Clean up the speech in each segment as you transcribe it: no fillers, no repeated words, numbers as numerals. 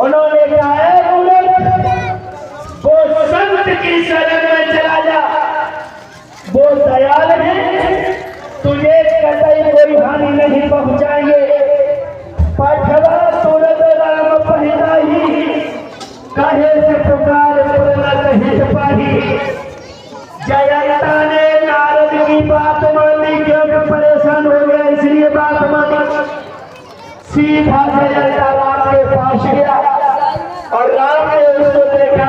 उन्होंने कहा है वो संत की शरण में चला जा, वो दयाल है, तुझे कतई कोई हानि नहीं पहुंचाएंगे। पाठवा तुरंत राम पहिराही, कहे से पुकार तुरंत हित पाही। जयंता ने नारद की बात मानी, क्योंकि परेशान हो गया इसलिए बात मानी। सीधा जयंता राम के पास गया और राम ने उसको देखा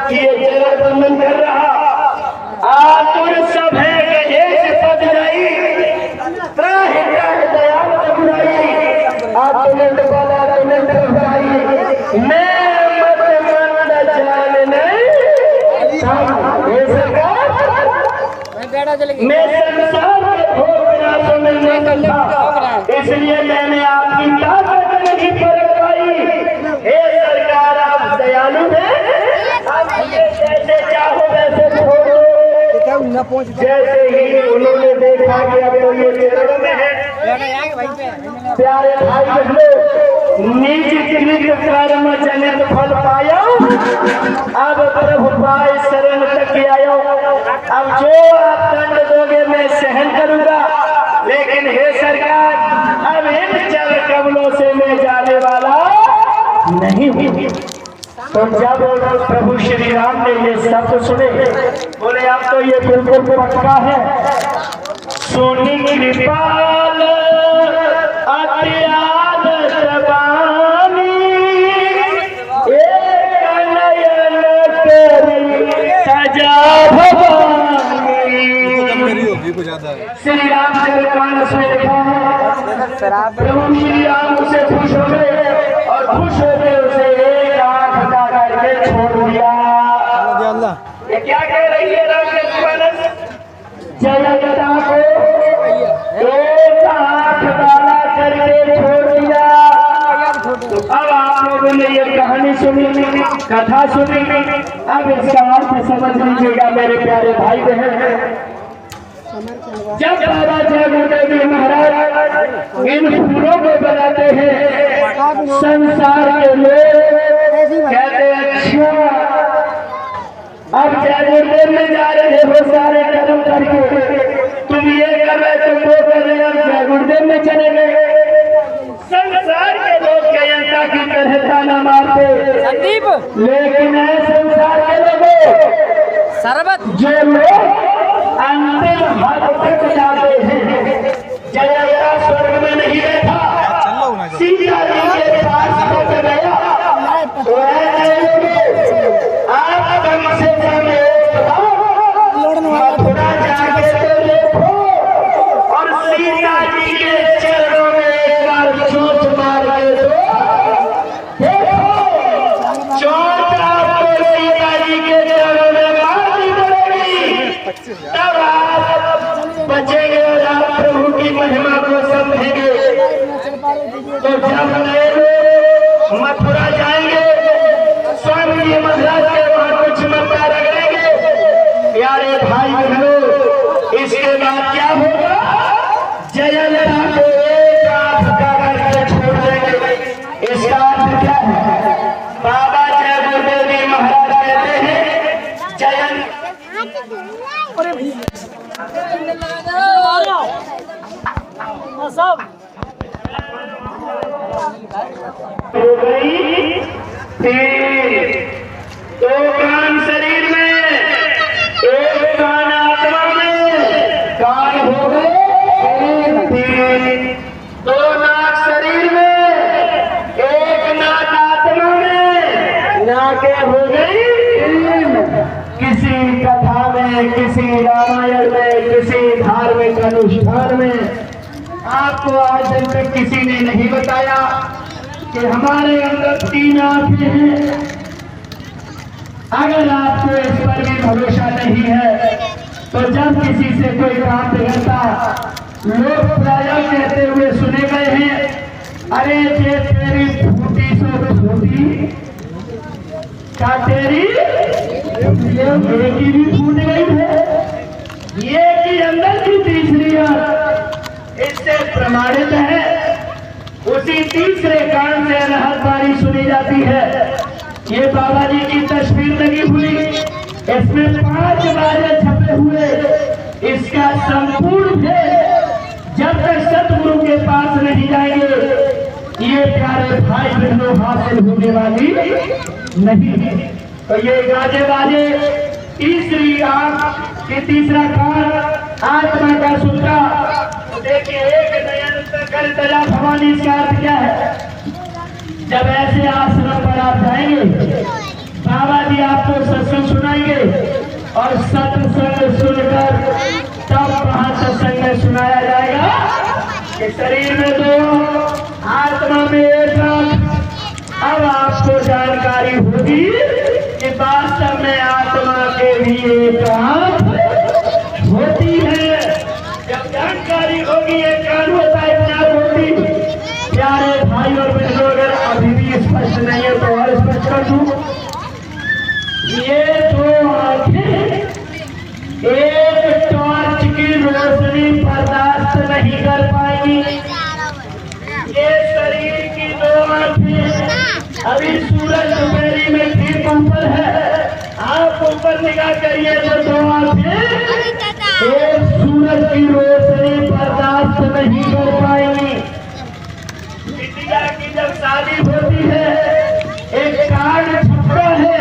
कि ये जगत बंधन कर रहा। आतुर सब है गए से पद जाई, त्राहि त्राहि दयाल रघुराई। आतुरंत बोला तुरंत रघुराई, मैं मत मन जान नहीं। ये सरकार मैं संसार के भोग विनाशों में नहीं करता, इसलिए मैंने आपकी ताकत नहीं परख पाई। हे सरकार आप दयालु हैं, जैसे चाहो वैसे छोड़ो। जैसे ही उन्होंने देखा कि अब तो ये चरण में है, प्यारे भाई बहनों, निज कृत कर्म जनित फल पायो, अब प्रभु पाए शरण तक आयो। अब जो आप दंड दोगे मैं सहन करूंगा, लेकिन हे सरकार अब इन चल कमलों से मैं जाने वाला नहीं हूँ। तो जब प्रभु श्री राम ने ये शब्द सुने, बोले अब तो ये बिल्कुल पक्का है। सुनी कृपाल अत्याद जबानी, एक नयन करी सजा भवानी। श्री रामचरितमानस में लिखा है, प्रभु श्री राम से खुश हो गए और खुश होकर उसे एक आंख का करके छोड़ दिया। ये क्या कह रही है रामचरितमानस? जयललिता को एक आंख काला करके छोड़ दिया। तो अब आप लोगों ने ये कहानी सुनी, कथा सुनी, अब इसका अर्थ समझ लीजिएगा मेरे प्यारे भाई बहन। जब बाबा जय गुरुदेव जी महाराज इन फूलों को बनाते हैं, संसार के लोग कहते हैं अच्छा अब जय गुरुदेव में जा रहे हो सारे कर्म करके, तुम ये कर रहे तुम वो कर रहे, अब जय गुरुदेव में चले गए। संसार के लोग जयंता की तरह ताना मारते, लेकिन संसार के लोगों सरबत जो लोग अंतिम हद तक जाते हैं, जयंता स्वर्ग में नहीं बैठा, सीता जी के पास पहुंच गया। आप हमसे मथुरा जाके देखो और सीता जी के चरणों में एक बार चोट मार के देखो, चोट आपको सीता जी के चरणों में मारनी पड़ेगी, तब आप बचेंगे और आप प्रभु की महिमा को समझेंगे। तो जब नए लोग मथुरा जाएंगे, स्वामी जी महाराज के वहां कुछ ममता रगड़ेंगे। प्यारे भाई बहनों, इसके बाद क्या होगा? जयललिता को एक आंख का करके छोड़ देंगे। इसका अर्थ क्या है? बाबा जय गुरुदेव जी महाराज कहते हैं जयन हो गई तीन, दो कान शरीर में, एक कान आत्मा में, कान हो गए तीन, दो नाक शरीर में, एक नाक आत्मा में, नाकें हो गई तीन। किसी कथा में, किसी रामायण में, किसी धार्मिक अनुष्ठान में आपको आज तक किसी ने नहीं बताया कि हमारे अंदर तीन आंखें हैं। अगर आपको इस पर भी भरोसा नहीं है, तो जब किसी से कोई काम बिगड़ता, लोग प्राय कहते हुए सुने गए हैं, अरे ये तेरी फूटी सो फूटी, क्या तेरी ये की भी फूट गई है, ये की अंदर की तीसरी आंख इससे प्रमाणित है। उसी तीसरे कान से अनहद बारी सुनी जाती है। ये बाबा जी की तस्वीर लगी हुई, इसमें 5 बारे छपे हुए। इसका संपूर्ण भेद जब तक सतगुरु के पास नहीं जाएंगे ये प्यारे भाई बहनों हासिल होने वाली नहीं। तो ये गाजे बाजे तीसरी आंख की तीसरा कान आत्मा का सुनता। तो देखिए एक नयन कर तजा भवानी इसका अर्थ क्या है? जब ऐसे आश्रम पर आप जाएंगे बाबा जी आपको सत्संग सुनाएंगे और सत्संग सुनकर तब वहां सत्संग में सुनाया जाएगा कि शरीर में 2 आत्मा में 1। अब आपको जानकारी होगी कि वास्तव में आत्मा के भी 1 आंख होती है। जब जानकारी होगी 1 कान होता है 1 आंख होती। प्यारे भाई और बहनों अगर अभी भी स्पष्ट नहीं है तो और स्पष्ट कर दूं। ये 2 आंखें एक टॉर्च की रोशनी बर्दाश्त नहीं कर पाएंगी। ये शरीर की 2 आंखें अभी सूरज दोपहरी में ठीक ऊपर है, आप ऊपर निगाह करिए तो 2 आंखें एक सूरज की रोशनी बर्दाश्त नहीं कर पाएंगी। बिटिया की जब शादी होती है एक कार्ड छपड़ा है,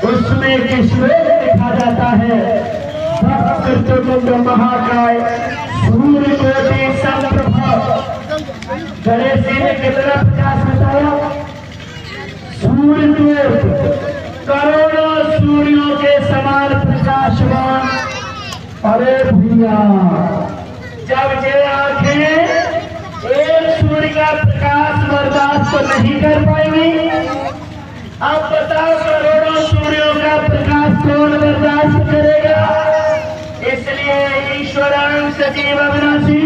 उसमें किशोर लिखा जाता है भक्त महाकाय सूर्य कोटि समप्रभा। गणेश जी ने कितना प्रकाश बताया? सूर्य को करोड़ों सूर्यों के समान प्रकाशवान। अरे भैया जब ये आंखें एक सूर्य का प्रकाश बर्दाश्त नहीं कर पाएंगी, अब बताओ करोड़ों सूर्यों का प्रकाश कौन बर्दाश्त करेगा? इसलिए ईश्वरांश सजीव अविनाशी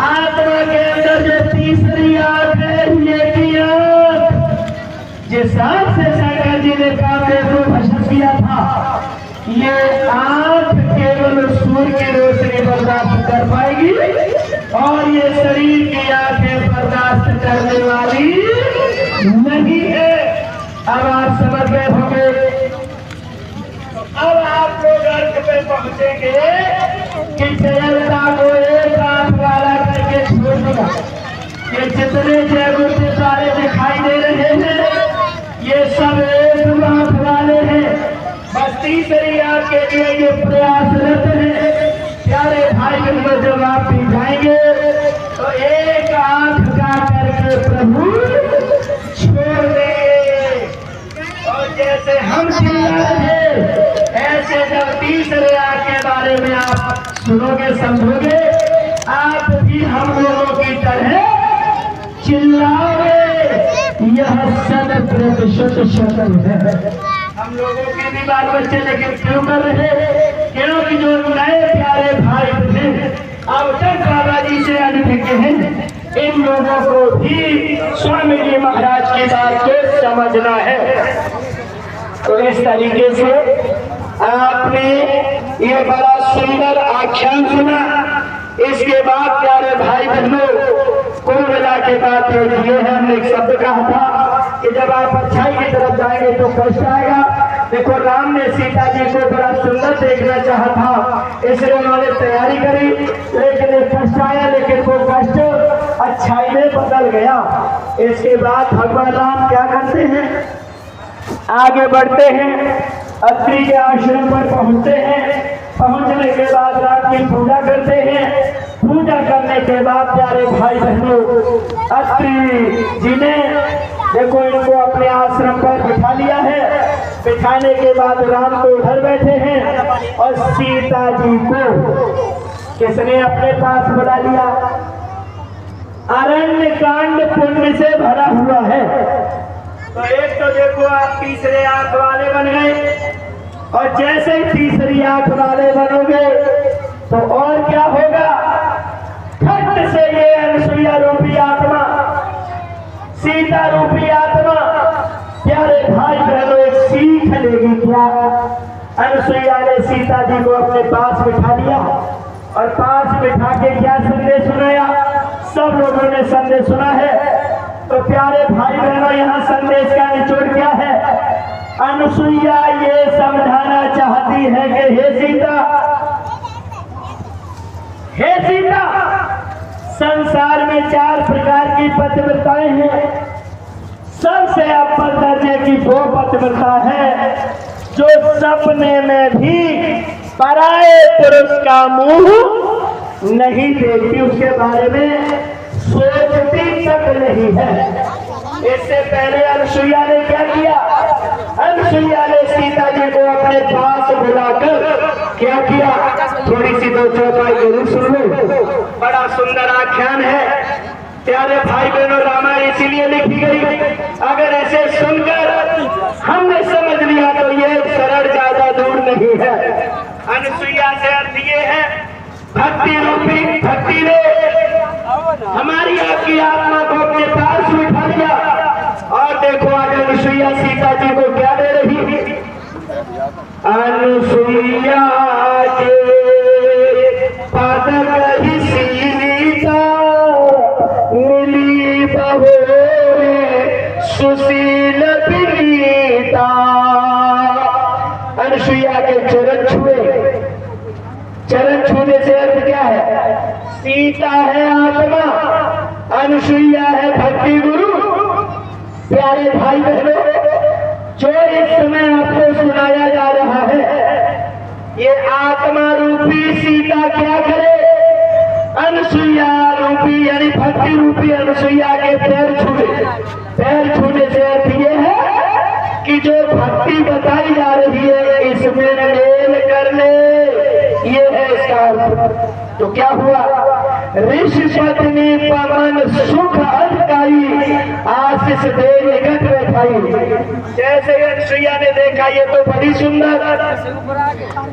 आत्मा के अंदर जो तीसरी आंख है ये की आंख, जिस आंख से शंकर जी ने काव्य को भस्म किया था, ये आंख केवल सूर्य की रोशनी बर्दाश्त कर पाएगी और ये शरीर की आंखें बर्दाश्त करने वाली नहीं है। अब आप समझ गए होंगे। अब आप लोग अर्थ पे पहुंचेंगे कि जयललिता को 1 आंख वाला करके छोड़ दिया। ये जितने जयगुरु सारे दिखाई दे रहे हैं ये सब 1 आंख वाले हैं, बस तीसरी आंख के लिए ये प्रयासरत है। प्यारे भाई बहनों जब आप भी जाएंगे तो 1 आंख का करके प्रभु छोड़ देंगे। और जैसे हम चिल्ला रहे ऐसे जब तीसरे आंख के बारे में आप सुनोगे समझोगे आप भी हम लोगों की तरह चिल्लाओगे। यह 100% है। हम लोगों के भी बाल बच्चे लेकिन क्यों कर रहे? क्योंकि जो नए प्यारे भाई थे अब तक बाबा जी से अनभिज्ञ हैं, इन लोगों को भी स्वामी जी महाराज की बात को समझना है। तो इस तरीके से आपने ये बड़ा सुंदर आख्यान सुना। इसके बाद प्यारे भाई बहनों कुल मिला के बात ये है, हमने एक शब्द कहा था कि जब आप अच्छाई की तरफ जाएंगे तो कष्ट आएगा। देखो राम ने सीता जी को बड़ा सुंदर देखना चाहा था, इसलिए उन्होंने तैयारी करी, लेकिन एक कष्ट आया, लेकिन वो कष्ट अच्छाई में बदल गया। इसके बाद भगवान राम क्या करते हैं? आगे बढ़ते हैं, अत्रि के आश्रम पर पहुंचते हैं। पहुंचने के बाद राम की पूजा करते हैं। पूजा करने के बाद प्यारे भाई बहनों अत्रि जी ने देखो इनको अपने आश्रम पर बिठा लिया है। बिठाने के बाद राम तो उधर बैठे हैं और सीता जी को किसने अपने पास बुला लिया? अरण्य कांड पुण्य से भरा हुआ है। तो एक तो देखो आप तीसरे आंख वाले बन गए, और जैसे ही तीसरी आंख वाले बनोगे तो और क्या होगा? फट से ये अनसुईया रूपी आत्मा, सीता रूपी आत्मा प्यारे भाई बहनों एक सीख लेगी। क्या? अनसुईया ने सीता जी को अपने पास बिठा लिया और पास बिठा के क्या संदेश सुनाया? सब लोगों ने संदेश सुना है। तो प्यारे भाई बहनों यहाँ संदेश का अनुसुईया ये समझाना चाहती है कि हे सीता, संसार में 4 प्रकार की पतिव्रताएं हैं। सबसे अव्वल दर्जे की वो पतिव्रता है जो सपने में भी पराये पुरुष का मुंह नहीं देखती, उसके बारे में सोचती तक नहीं है। इससे पहले अनुसुईया ने क्या किया? अनुसुईया ने सीता जी को अपने पास बुलाकर क्या किया? थोड़ी सी 2 चौपाई जरूर सुन लो, बड़ा सुंदर आख्यान है। प्यारे भाई बहनों, रामायण इसीलिए लिखी गई, अगर ऐसे सुनकर हमने समझ लिया तो ये सरल ज्यादा दूर नहीं है। अनुसुईया से अर्थ ये है, भक्ति रूपी भक्ति ने हमारी आपकी आत्मा को अपने पास बिठा लिया। और देखो आज अनुसुईया सीता जी को क्या दे रही है? अनुसुईया के पद कही सीता मिली बहो सुशील विनीता। अनुसुईया के चरण छुए। चरण छूने से अर्थ क्या है? सीता है आत्मा, अनुसुईया है भक्ति गुरु। प्यारे भाई बहनों, जो इस समय आपको सुनाया जा रहा है, ये आत्मा रूपी सीता क्या करे? अनुसुईया रूपी यानी भक्ति रूपी अनुसुईया के पैर छूने। पैर छूने से अर्थ ये है कि जो भक्ति बताई जा रही है इसमें मेल कर ले, ये है इसका अर्थ। तो क्या हुआ? ऋषि पत्नी पवन सुख अधिकारी आशीष दे निकट बैठाई। जैसे अनुसुईया ने देखा ये तो बड़ी सुंदर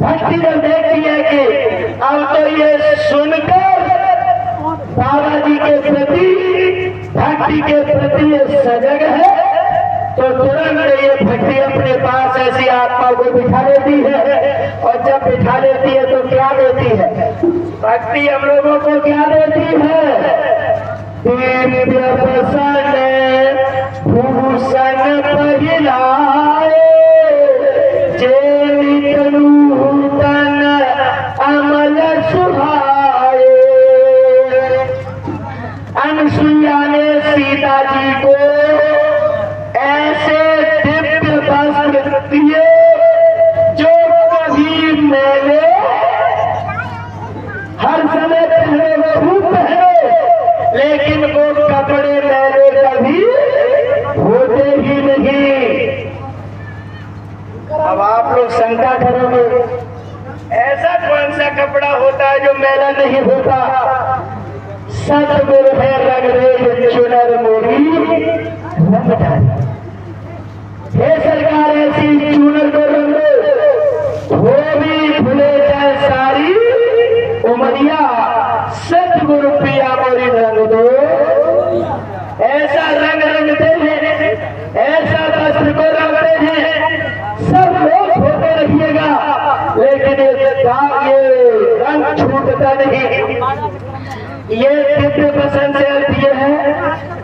भक्ति जब देखती है कि अब तो ये सुनकर बाबा जी के प्रति भक्ति के प्रति ये सजग है, तो तुरंत ये भक्ति अपने पास ऐसी आत्मा को बिठा लेती है। और जब बिठा लेती है तो क्या देती है? भक्ति हम लोगों को क्या देती है? दिव्य प्रसन्न भूषण पहिलाए, जे नूतन अमल सुहाए। अनुसुईया ने सीता जी को ऐसे दिव्य वस्त्र दिए जो कभी मैंने हर समय पहले खूब पहने, लेकिन वो कपड़े मैंने कभी होते ही नहीं। अब आप लोग शंका करोगे, ऐसा कौन सा कपड़ा होता है जो मैला नहीं होता? सतगुरु है रंग रे चुनर मोरी रंग डाली। हे सरकार ऐसी चुनर को रंग वो भी भूले जाए सारी उमरिया, सतगुरु पिया मोरी रंग दो। ऐसा रंग रंगते हैं, ऐसा वस्त्र को रंगते हैं, सब लोग होते रहिएगा, लेकिन ये रंग छूटता नहीं। ये दिव्य वचन से अर्थ ये है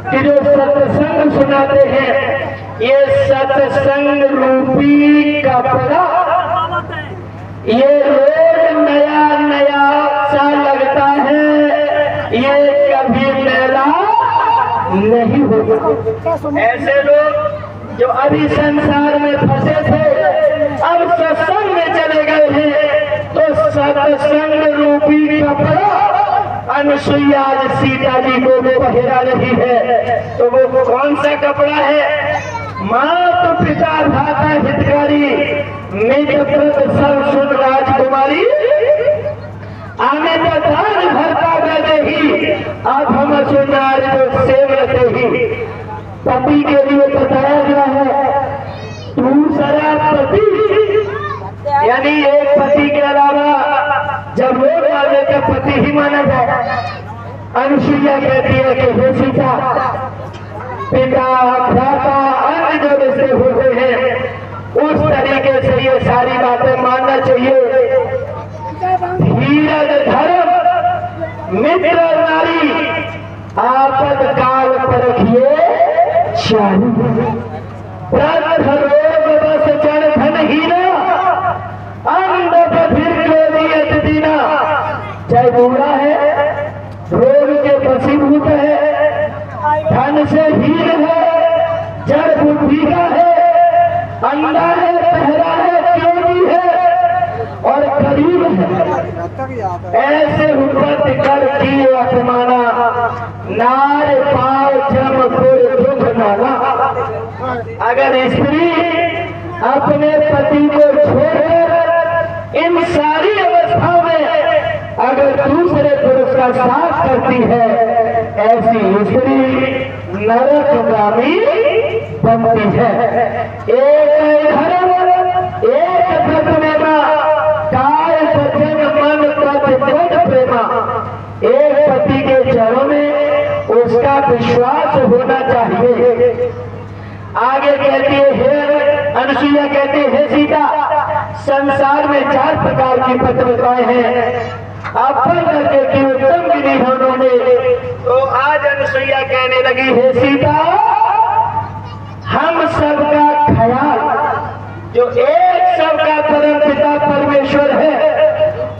कि जो सत्संग सुनाते हैं, ये सत्संग रूपी कपड़ा ये रोज नया नया सा लगता है, ये कभी मेला नहीं होगा। ऐसे लोग जो अभी संसार में फंसे थे अब सत्संग में चले गए हैं, तो सत्संग रूपी कपड़ा अनुसुईया आज सीता जी को वो पहरा रही है। तो वो कौन सा कपड़ा है? माता पिता भ्राता हितकारी मित्रव्रत सब सुन राजकुमारी, आने दान भरता दे ही अब हम सुनार जो सेवते ही। पति के लिए बताया गया है दूसरा पति, यानी एक पति के अलावा जब लोग वाले का पति ही माना जाए। अनुसुईया कहती है कि हे सीता, पिता भ्राता अन्य जो रिश्ते होते हैं उस तरीके से ये सारी बातें मानना चाहिए। धीरज धर्म मित्र नारी आपद काल पर रखिए चालू, रोग बस भीगा है, अंधा है, पहरा है, क्यों है और गरीब है। ऐसे हुकूमत कर की अपमाना, नार पाव जम पुर दुख नाना। अगर स्त्री अपने पति को छोड़कर इन सारी अवस्थाओं में अगर दूसरे पुरुष का साथ करती है, ऐसी स्त्री नरकगामी बनती है। एक धर्म एक धर्मेमा काय वचन मन पद प्रेमा। एक पति के चरणों में उसका विश्वास होना चाहिए। आगे कहती है अनुसुईया कहती है सीता, संसार में 4 प्रकार की पत्रिकाएं हैं, अपन करके की उत्तम विधि उन्होंने। तो आज अनुसुईया कहने लगी है सीता, हम सबका ख्याल जो एक सबका परम पिता परमेश्वर है,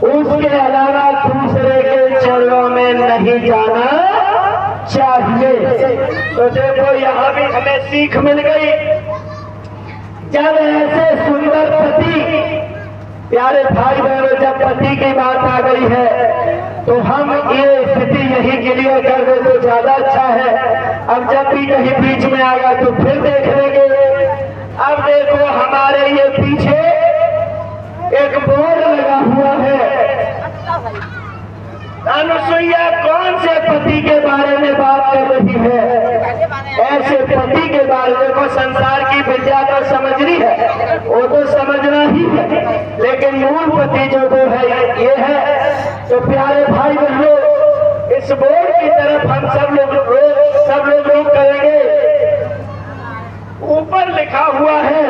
उसके अलावा दूसरे के चरणों में नहीं जाना चाहिए। तो देखो यहाँ भी हमें सीख मिल गई। जब ऐसे सुंदर पति, प्यारे भाई बहनों, जब पति की बात आ गई है तो हम ये स्थिति यही क्लियर कर दे तो ज्यादा अच्छा है। अब जब भी कहीं बीच में आएगा तो फिर देख लेंगे। अब देखो हमारे ये पीछे एक बोर्ड लगा हुआ है। अनुसुईया कौन से पति के बारे में बात कर रही है? ऐसे पति के बारे में को संसार की विद्या तो समझनी है, वो तो समझना ही है, लेकिन मूल पति जो वो है ये है। तो प्यारे भाई बहनों, इस बोर्ड की तरफ हम सब लोग करेंगे। ऊपर लिखा हुआ है,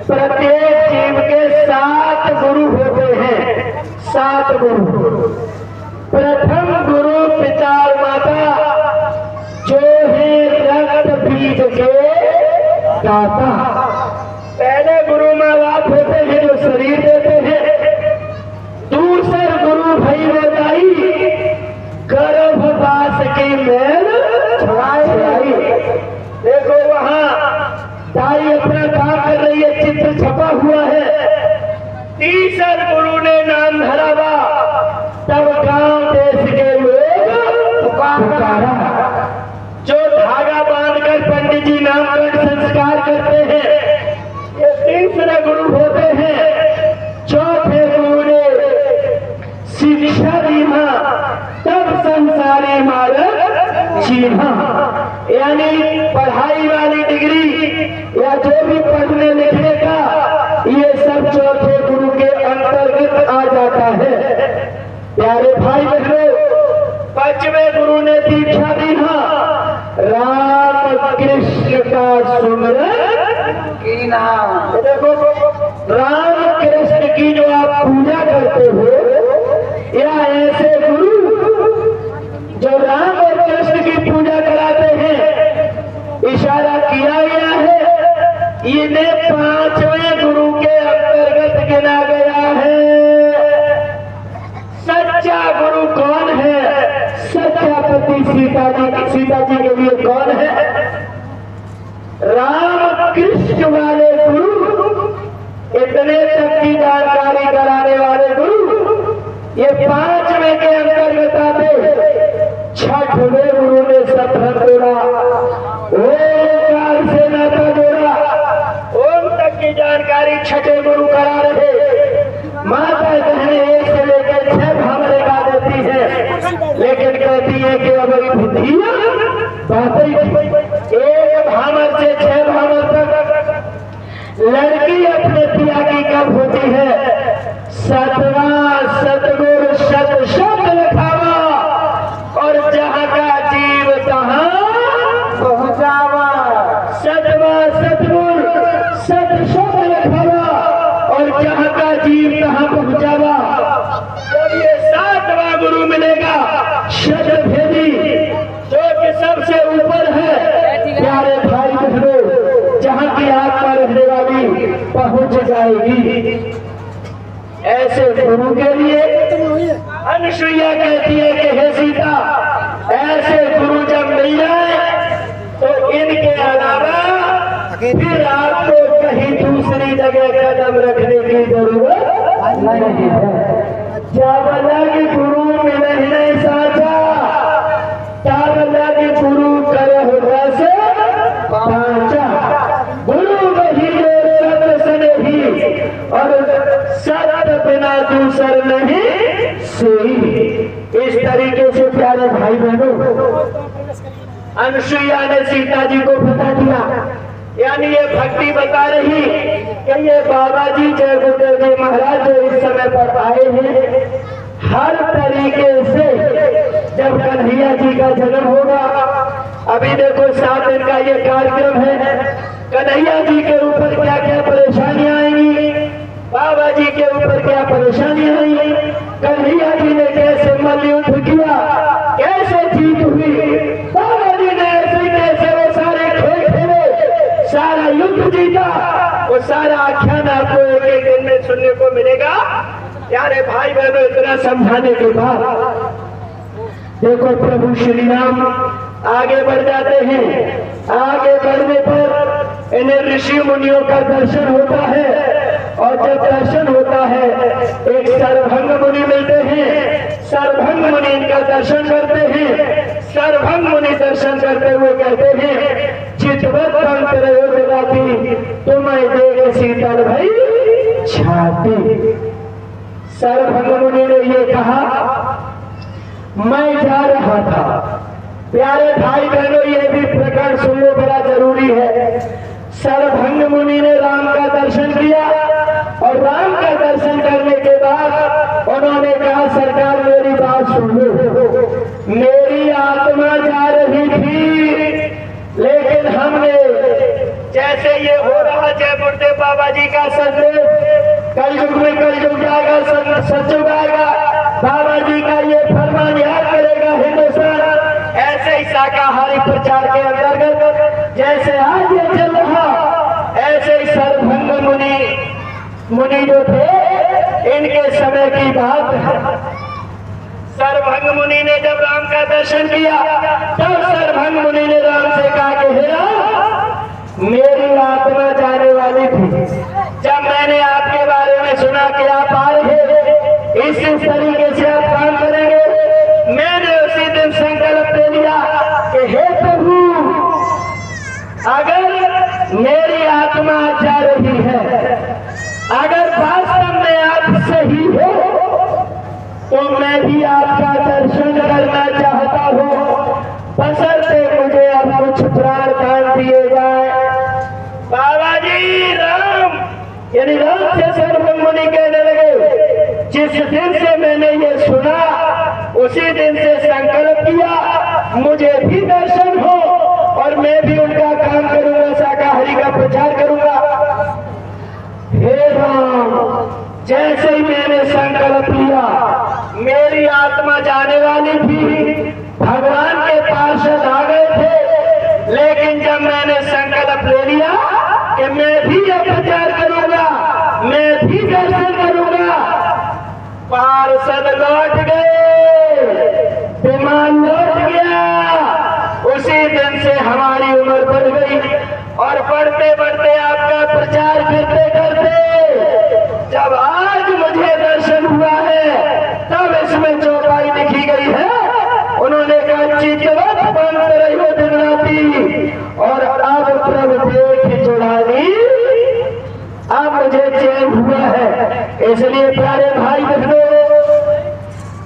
प्रत्येक जीव के 7 गुरु होते हैं। 7 गुरु। प्रथम गुरु पिता माता, जो है रक्त बीज के दाता। पहले गुरु माँ बाप होते हैं जो शरीर देते हैं। दूसरे गुरु भाई बताई गर्भवास की मेल छुड़ाई। देखो वहां दाई अपना काम कर रही है, चित्र छपा हुआ है। तीसर गुरु ने नाम धरावा, तब गांव देश के लोग पुकारा। जो धागा बांधकर पंडित जी नामकरण संस्कार करते हैं, ये तीसरे गुरु होते हैं। चौथे गुरु ने शिक्षा दी, तब संसारी मार्ग चिन्हा। यानी पढ़ाई वाली डिग्री या जो भी पढ़ने लिखने का, ये सब चौथे गुरु के अंतर्गत आ जाता है। प्यारे भाई बहनों, 5वें गुरु ने दीक्षा दी, राम कृष्ण का सुमिरन कीना। देखो राम कृष्ण की जो आप पूजा करते हो, या ऐसे गुरु जो राम और कृष्ण की पूजा कराते हैं, इशारा किया गया है इन्हें 5वें गुरु के अंतर्गत गिना गया है। सच्चा गुरु कौन है? सच्चा पति सीता जी के लिए कौन है? राम कृष्ण वाले गुरु, इतने तक की जानकारी कराने वाले गुरु, ये 5वें के अंतर्गत आते। 6वें गुरु ने सत्संग जोड़ा, ओंकार से नाता जोड़ा। ओम तक की जानकारी 6ठे गुरु करा रहे। माता बहने 1 से लेकर 6 भावर लगा देती है, लेकिन कहती है कि अब बुद्धि बातें 1 भावर से 6 भावर तक लड़की अपने पिया की कब होती है? 7वां सतगुरु सत शब्द लिखावा, और जहाँ का जीव तहाँ पहुँचावा। 7वां सतगुरु सत शब्द लिखावा, और जहाँ का जीव तहाँ पहुँचावा। जब ये 7वां गुरु मिलेगा, शब्द भेदी, जो कि सबसे ऊपर है, प्यारे भाई बहनों, जहाँ की आत्मा रहने वाली पहुँच जाएगी। ऐसे गुरु के लिए अनुसुईया कहती है कि हे सीता, ऐसे गुरु जब मिल जाए तो इनके अलावा फिर आपको कहीं दूसरी जगह कदम रखने की जरूरत नहीं है। जब लग गुरु मिलने साचा, तब लग गुरु करह रस पाचा। गुरु वही जो सत सनेही, और सत बिना दूसर नहीं सोई। इस तरीके से प्यारे भाई बहनों, अनुसुईया ने सीता जी को बता दिया, यानी ये भक्ति बता रही कि ये बाबा जी जय गुरुदेव जी महाराज जो इस समय पर आए हैं, हर तरीके से जब कन्हैया जी का जन्म होगा, अभी देखो 7 दिन का ये कार्यक्रम है, कन्हैया जी के ऊपर क्या क्या परेशानियां आएंगी, बाबा जी के ऊपर क्या परेशानियां आएंगी, कन्हैया जी ने कैसे मल्लयुद्ध किया, कैसे जीत हुई, बाबा जी ने ऐसे कैसे वो सारे खेल खेले, सारा युद्ध जीता, वो सारा आख्यान आपको एक एक दिन में सुनने को मिलेगा। प्यारे भाई बहनों, इतना समझाने के बाद देखो प्रभु श्री राम आगे बढ़ जाते हैं। आगे बढ़ने पर इन्हें ऋषि मुनियों का दर्शन होता है, और जब दर्शन होता है एक सर्वभंग मुनि मिलते हैं। सर्वभंग मुनि इनका दर्शन करते हैं। सर्वभंग मुनि दर्शन करते हुए कहते हैं, चितवत पंख रहो जगाती, तुम्हें देख शीतल भई छाती। सर्वभंग मुनि ने ये कहा, मैं जा रहा था। प्यारे भाई बहनों, ये भी प्रकरण सुन लो, बड़ा जरूरी है। सर्वभंग मुनि ने राम का दर्शन किया, और राम का दर्शन करने के बाद उन्होंने कहा, सरकार मेरी बात सुन लो, मेरी आत्मा जा रही थी, लेकिन हमने जैसे ये हो रहा जय गुरुदेव बाबा जी का संदेश, कलयुग में कलयुग जाएगा, सतयुग आएगा, बाबा जी का ये फरमान याद करेगा हिंदुस्तान। ऐसे ही शाकाहारी प्रचार के अंतर्गत जैसे आज ये चल रहा, ऐसे ही सर्वभंग मुनि जो थे, इनके समय की बात है। सर्वभंग मुनि ने जब राम का दर्शन किया, तब सर्वभंग मुनि ने राम से कहा कि हे राम, मेरी आत्मा जाने वाली थी। जब मैंने आपके बारे में सुना कि आप आ रहे, इस तरीके से आप काम करेंगे, मैंने उसी दिन संकल्प ले लिया कि हे प्रभु, अगर मेरी आत्मा जा रही है, अगर वास्तव में आप सही हो, तो मैं भी आपका दर्शन करना चाहता हूँ, बशर्ते मुझे अब कुछ प्राण दिए जाए। बाबा जी राम, यानी राम से सर्वभंग मुनि कहने लगे, जिस दिन से मैंने ये सुना, उसी दिन से संकल्प किया मुझे भी दर्शन हो, और मैं भी उनका काम करूंगा, शाकाहारी का प्रचार करूंगा। हे राम, जैसे ही मैंने संकल्प लिया, मेरी आत्मा जाने वाली थी, भगवान के पार्षद आ गए थे, लेकिन जब मैंने संकल्प ले लिया कि मैं भी यह प्रचार करूंगा, मैं भी दर्शन करूंगा, पार्षद लौट गए, विमान लौट गया। उसी दिन से हमारी उम्र बढ़ गई, और बढ़ते बढ़ते आपका प्रचार करते करते जब आज मुझे दर्शन हुआ है, तब इसमें चौपाई लिखी गई है। उन्होंने कहा, चितवत पंख रहो दिन राती, और अब प्रभु देख जुड़ानी, अब मुझे चैन हुआ है। इसलिए प्यारे भाई बहनों,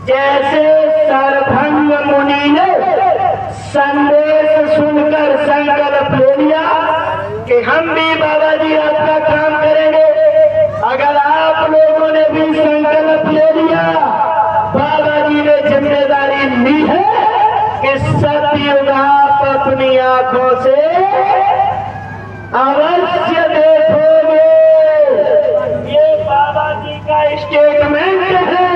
जैसे सर्वभंग मुनि ने संदेश सुनकर संकल्प ले लिया कि हम भी बाबा जी आपका काम करेंगे, अगर आप लोगों ने भी संकल्प ले लिया, बाबा जी ने जिम्मेदारी ली है कि सतयुग आप अपनी आंखों से अवश्य देखोगे। ये बाबा जी का स्टेटमेंट है,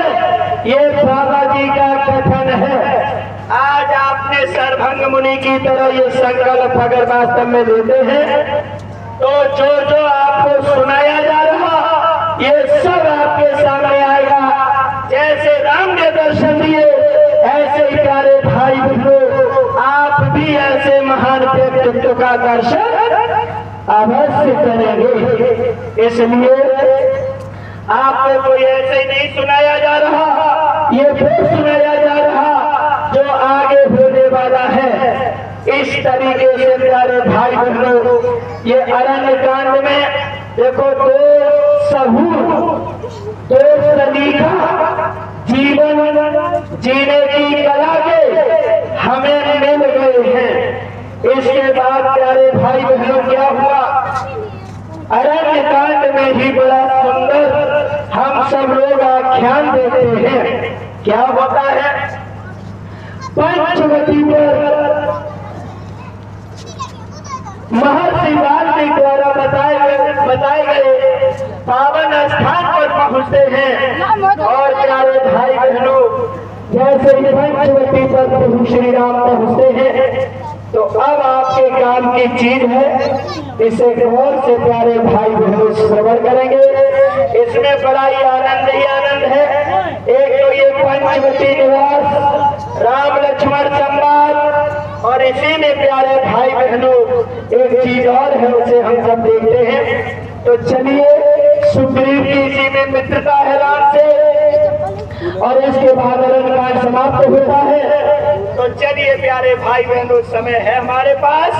ये बाबा जी का कथन है। आज आपने सर्वभंग मुनि की तरह ये संकल्प अगर वास्तव में लेते हैं, तो जो जो आपको सुनाया जा रहा, ये सब आपके सामने आएगा। जैसे राम ने दर्शन दिए, ऐसे ही प्यारे भाई बहनों, आप भी ऐसे महान व्यक्तित्व का दर्शन अवश्य करेंगे। इसलिए आपको कोई ऐसे ही नहीं सुनाया जा रहा, ये वो सुनाया जा रहा जो आगे होने वाला है। इस तरीके से प्यारे भाई बहनों, ये अरण्य कांड में देखो दो सलीका जीवन जीने की कला के हमें मिल गए हैं। इसके बाद प्यारे भाई बहनों क्या हुआ, अरण्य कांड में ही बड़ा सुंदर हम सब लोग आख्यान देते हैं। क्या होता है, पंचवटी पर महर्षि वाल्मीकि द्वारा बताए गए पावन स्थान पर पहुंचते हैं। और प्यारे भाई बहनों, जैसे ही पंचवटी पर प्रभु श्री राम पहुंचते हैं तो अब आपके काम की चीज है, इसे गौर से प्यारे भाई बहनों श्रवण करेंगे। इसमें बड़ा ही आनंद है। एक तो ये पंचवटी निवास, राम लक्ष्मण संवाद, और इसी में प्यारे भाई बहनों एक चीज और है, उसे हम सब देखते हैं। तो चलिए, सुग्रीव की इसी में मित्रता है राम से, और इसके बाद अरण्य कांड समाप्त होता है। तो चलिए प्यारे भाई बहनों, समय है हमारे पास,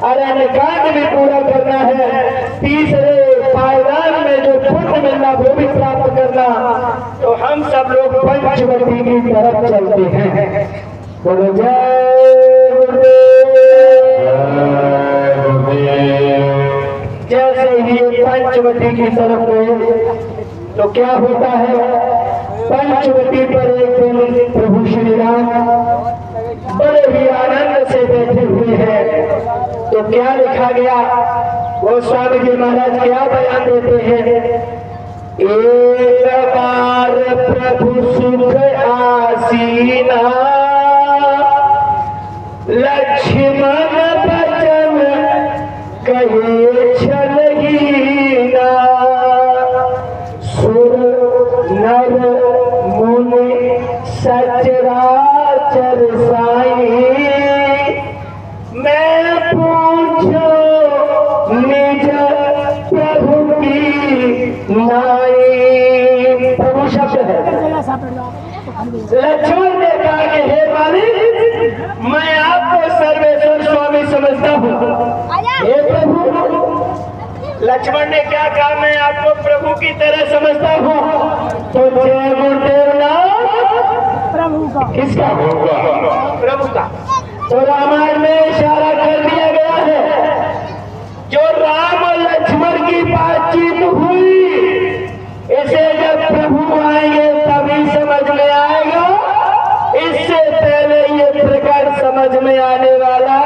अरण्य कांड भी पूरा करना है। तीसरे पायदान में जो पुण्य मिलना वो भी प्राप्त करना। तो हम सब लोग पंचवटी की तरफ चलते हैं। बोलो जय गुरुदेव। जैसे ही पंचवटी की तरफ गए तो क्या होता है, पंचवटी पर एक दिन प्रभु श्री राम बड़े ही आनंद से बैठे हुए हैं। तो क्या लिखा गया, वो स्वामी जी महाराज क्या बयान देते हैं, एक बार प्रभु सुख आसीना, लक्ष्मण बचन कहे छलहीना, सुर नर मुनि सचराचर साई, मैं पूछो निज प्रभु की नाई। प्रभु शब्द है। लक्ष्मण ने कहा कि हे मालिक, मैं आपको सर्वेश्वर स्वामी समझता हूँ। हे प्रभु, लक्ष्मण ने क्या कहा, मैं आपको प्रभु की तरह समझता हूँ। तो जय गुरुदेव नाम प्रभु का, किसका? प्रभु का। तो रामायण में इशारा कर दिया गया है, जो राम और लक्ष्मण की बातचीत हुई, इसे जब प्रभु आएंगे तभी समझ में आएगा। इससे पहले ये प्रकार समझ में आने वाला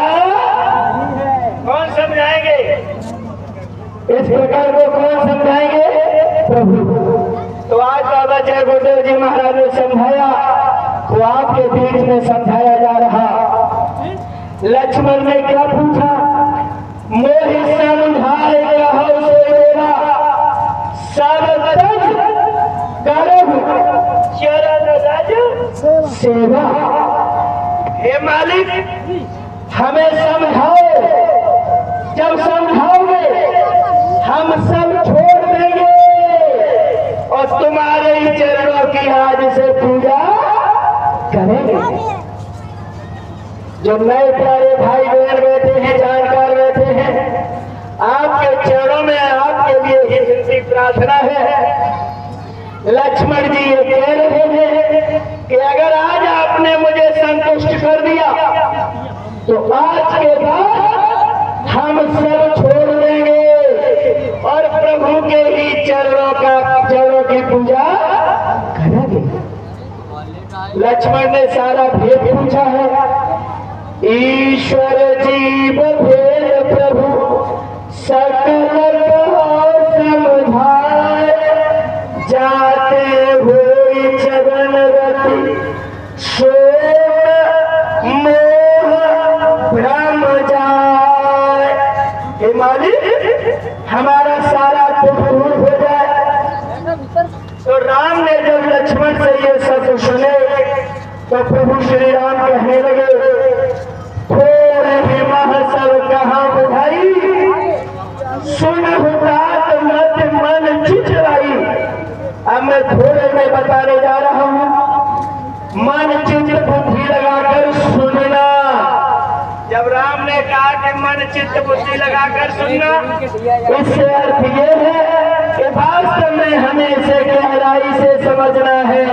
कौन समझाएंगे? इस प्रकार को कौन समझाएंगे? प्रभु। तो आज बाबा जय गुरुदेव जी महाराज ने समझाया, तो आपके बीच में समझाया जा रहा। लक्ष्मण ने क्या पूछा, मोहि समझाए कहो सेवा, सब तज करहु चरण रज सेवा। हे मालिक, हमें समझाओ, जब समझाओगे हम सब छोड़ देंगे और तुम्हारे ही चरणों की आज से पूजा करेंगे। जो नए प्यारे भाई बहन बैठे हैं, जानकार बैठे हैं, आपके चरणों में आपके लिए ही विनती प्रार्थना है। लक्ष्मण जी ये कह रहे हैं कि अगर आज आपने मुझे संतुष्ट कर दिया तो आज के बाद हम सब छोड़ देंगे और प्रभु के ही चरणों की पूजा करेंगे। लक्ष्मण ने सारा भेद पूछा है। ईश्वर जीव भेद प्रभु सकल समझाए, जाते हुए चरण रति शोक मोह भ्रम जाए। हे मालिक, हमारा सारा दुख दूर हो जाए। तो राम ने जब लक्ष्मण से ये सब सुने तो प्रभु श्री राम कहने लगे, थोड़े ही मह सब कहाँ बुझाई, मैं थोड़े में बताने जा रहा हूं। मन चित्त बुद्धि लगाकर सुनना। जब राम ने कहा कि मन चित्त बुद्धि लगाकर सुनना, इससे अर्थ ये है कि वास्तव में हमें इसे गहराई से समझना है।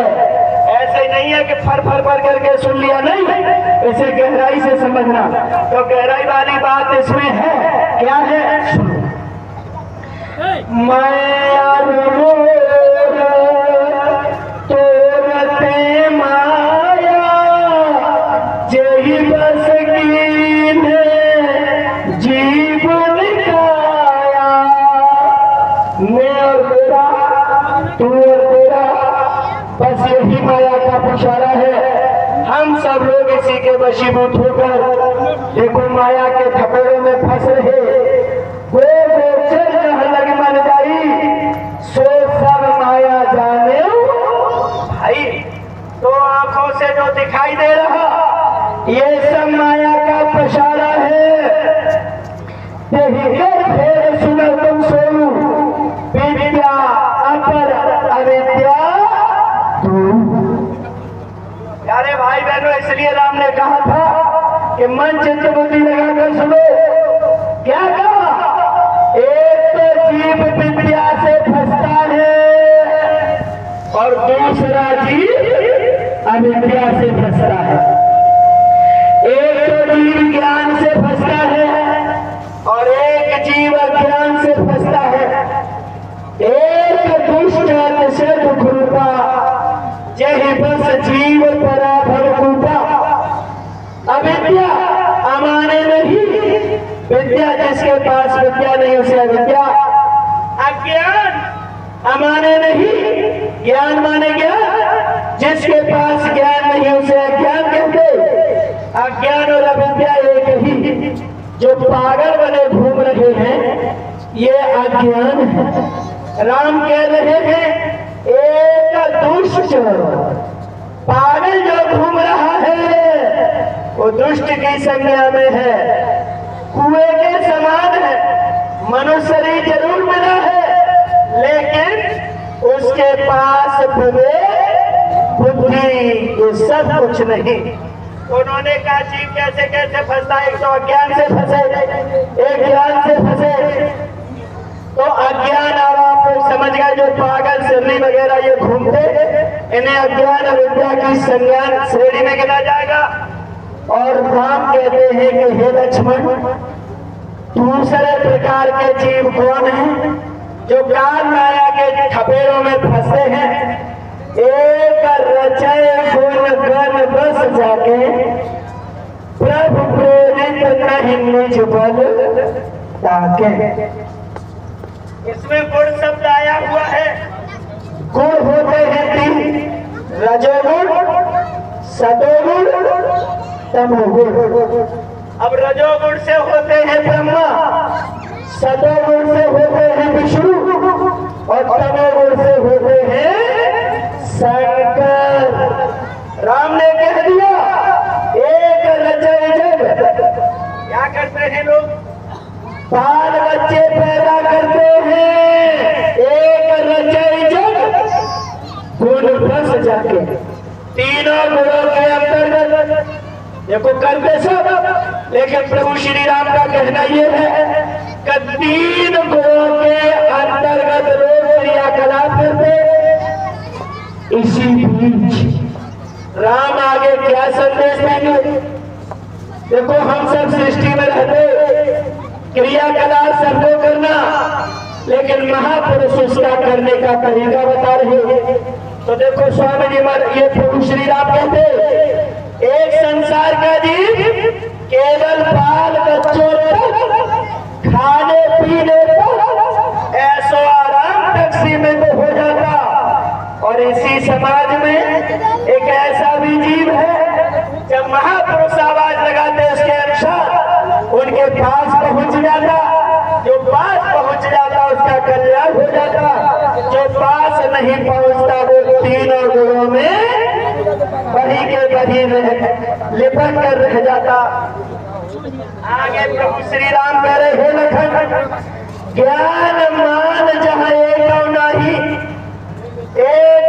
ऐसे नहीं है कि फर फर फर करके सुन लिया, नहीं, इसे गहराई से समझना। तो गहराई वाली बात इसमें है, क्या है? माया तोरते माया जही बस कीन जीवन काया। मैं और तेरा, तू और तेरा, बस यही माया का इशारा है। हम सब लोग इसी के वशीभूत होकर देखो माया के थपेड़ों में फंस रहे। लग मन जाई सो सब माया जाने भाई। तो आंखों से जो दिखाई दे रहा ये सब माया का प्रसारा है। फिर सुनो तुम सोनू, विद्या अपर अविद्या। प्यारे भाई बहनों, इसलिए राम ने कहा था कि मन चित्त बुद्धि लगाकर सुनो। क्या कहा? एक तो जीव विद्या से फंसता है और दूसरा जीव अविद्या से फंसता है। एक तो जीव ज्ञान से फंसता है और एक जीव अज्ञान से फंसता है। एक दुष्ट से दुख रूपा जही बस जीव परा भरकूपा। अविद्या अमाने नहीं, विद्या जिसके पास विद्या नहीं उसे अविद्या। अज्ञान अमाने नहीं, ज्ञान माने ज्ञान। जिसके पास ज्ञान नहीं उसे अज्ञान कहते। अज्ञान और अविद्या एक ही। जो पागल बने घूम रहे हैं ये अज्ञान है। राम कह रहे हैं एक दुष्ट पागल जो घूम रहा है वो दुष्ट की संज्ञा में है। कुएं के समान है। मनुष्य शरीर जरूर मिला है लेकिन उसके पास विवेक बुद्धि ये सब कुछ नहीं। उन्होंने कहा जीव कैसे कैसे फंसता है? एक तो अज्ञान से फंसे, एक ज्ञान से फंसे। तो अज्ञान और आप लोग समझ गए, जो पागल सिरनी वगैरह ये घूमते इन्हें अज्ञान और विद्या की संज्ञान श्रेणी में गिना जाएगा। और राम कहते हैं कि हे लक्ष्मण, दूसरे प्रकार के जीव कौन है? जो काल माया के थपेड़ों में फंसे हैं। एक रचय गुण गण बस जाके प्रभु प्रेरित नहीं निज बल ताके। इसमें गुण शब्द आया हुआ है। गुण होते हैं तीन, रजोगुण, सतोगुण, तमोगुण। अब रजोगुण से होते हैं ब्रह्मा, सतोगुण से होते हैं विष्णु और तमोगुण से होते हैं शंकर। राम ने कह दिया एक रचय जग। क्या करते हैं लोग? बाल बच्चे पैदा करते हैं। एक रचय जग गुण बस जाके। तीनों गुणों के अंतर्गत देखो करते सब, लेकिन प्रभु श्री राम का कहना यह है कि तीन गुणों के अंतर्गत लोग क्रियाकलाप करते। इसी बीच राम आगे क्या संदेश देंगे? देखो हम सब सृष्टि में रहते, क्रियाकलाप सबको करना, लेकिन महापुरुष उसका करने का तरीका बता रहे हैं। तो देखो स्वामी जी ये प्रभु श्री राम कहते एक संसार का जीव केवल बाल बच्चों तक, खाने पीने तक, ऐसो आराम तक सीमित हो जाता। और इसी समाज में एक ऐसा भी जीव है जब महापुरुष आवाज लगाते उसके अनुसार उनके पास पहुंच जाता। जो पास पहुंच जाता उसका कल्याण हो जाता। जो पास नहीं पहुंचता वो तीनों गुणों में बही के बही लिपट कर रह जाता। आगे प्रभु श्री राम कह रहे हैं लखन ज्ञान मान जहाँ एक नहीं, एक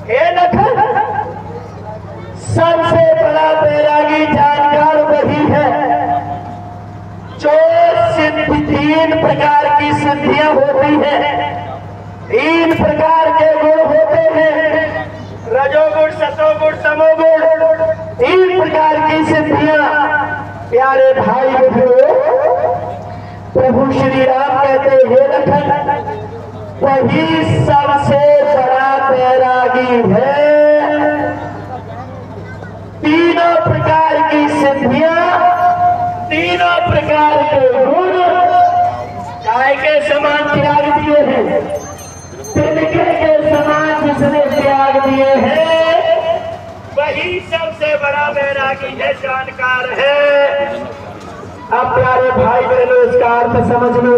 हे लखन, सबसे बड़ा बैरागी जानकार वही है जो तीन प्रकार की सिद्धियां होती हैं, तीन प्रकार के गुण होते हैं, रजोगुण, सतोगुण, तमोगुण, तीन प्रकार की सिद्धियां। प्यारे भाई बहनों, प्रभु श्री राम कहते हैं लखन, वही सबसे बड़ा बैरागी है। तीनों प्रकार की सिद्धियां, तीनों प्रकार के गुण गाय के समान त्याग दिए हैं, तिनके के समान जिसने त्याग दिए हैं, वही सबसे बड़ा बैरागी है, जानकार है। अब प्यारे भाई बहनों, इसका अर्थ समझ लो।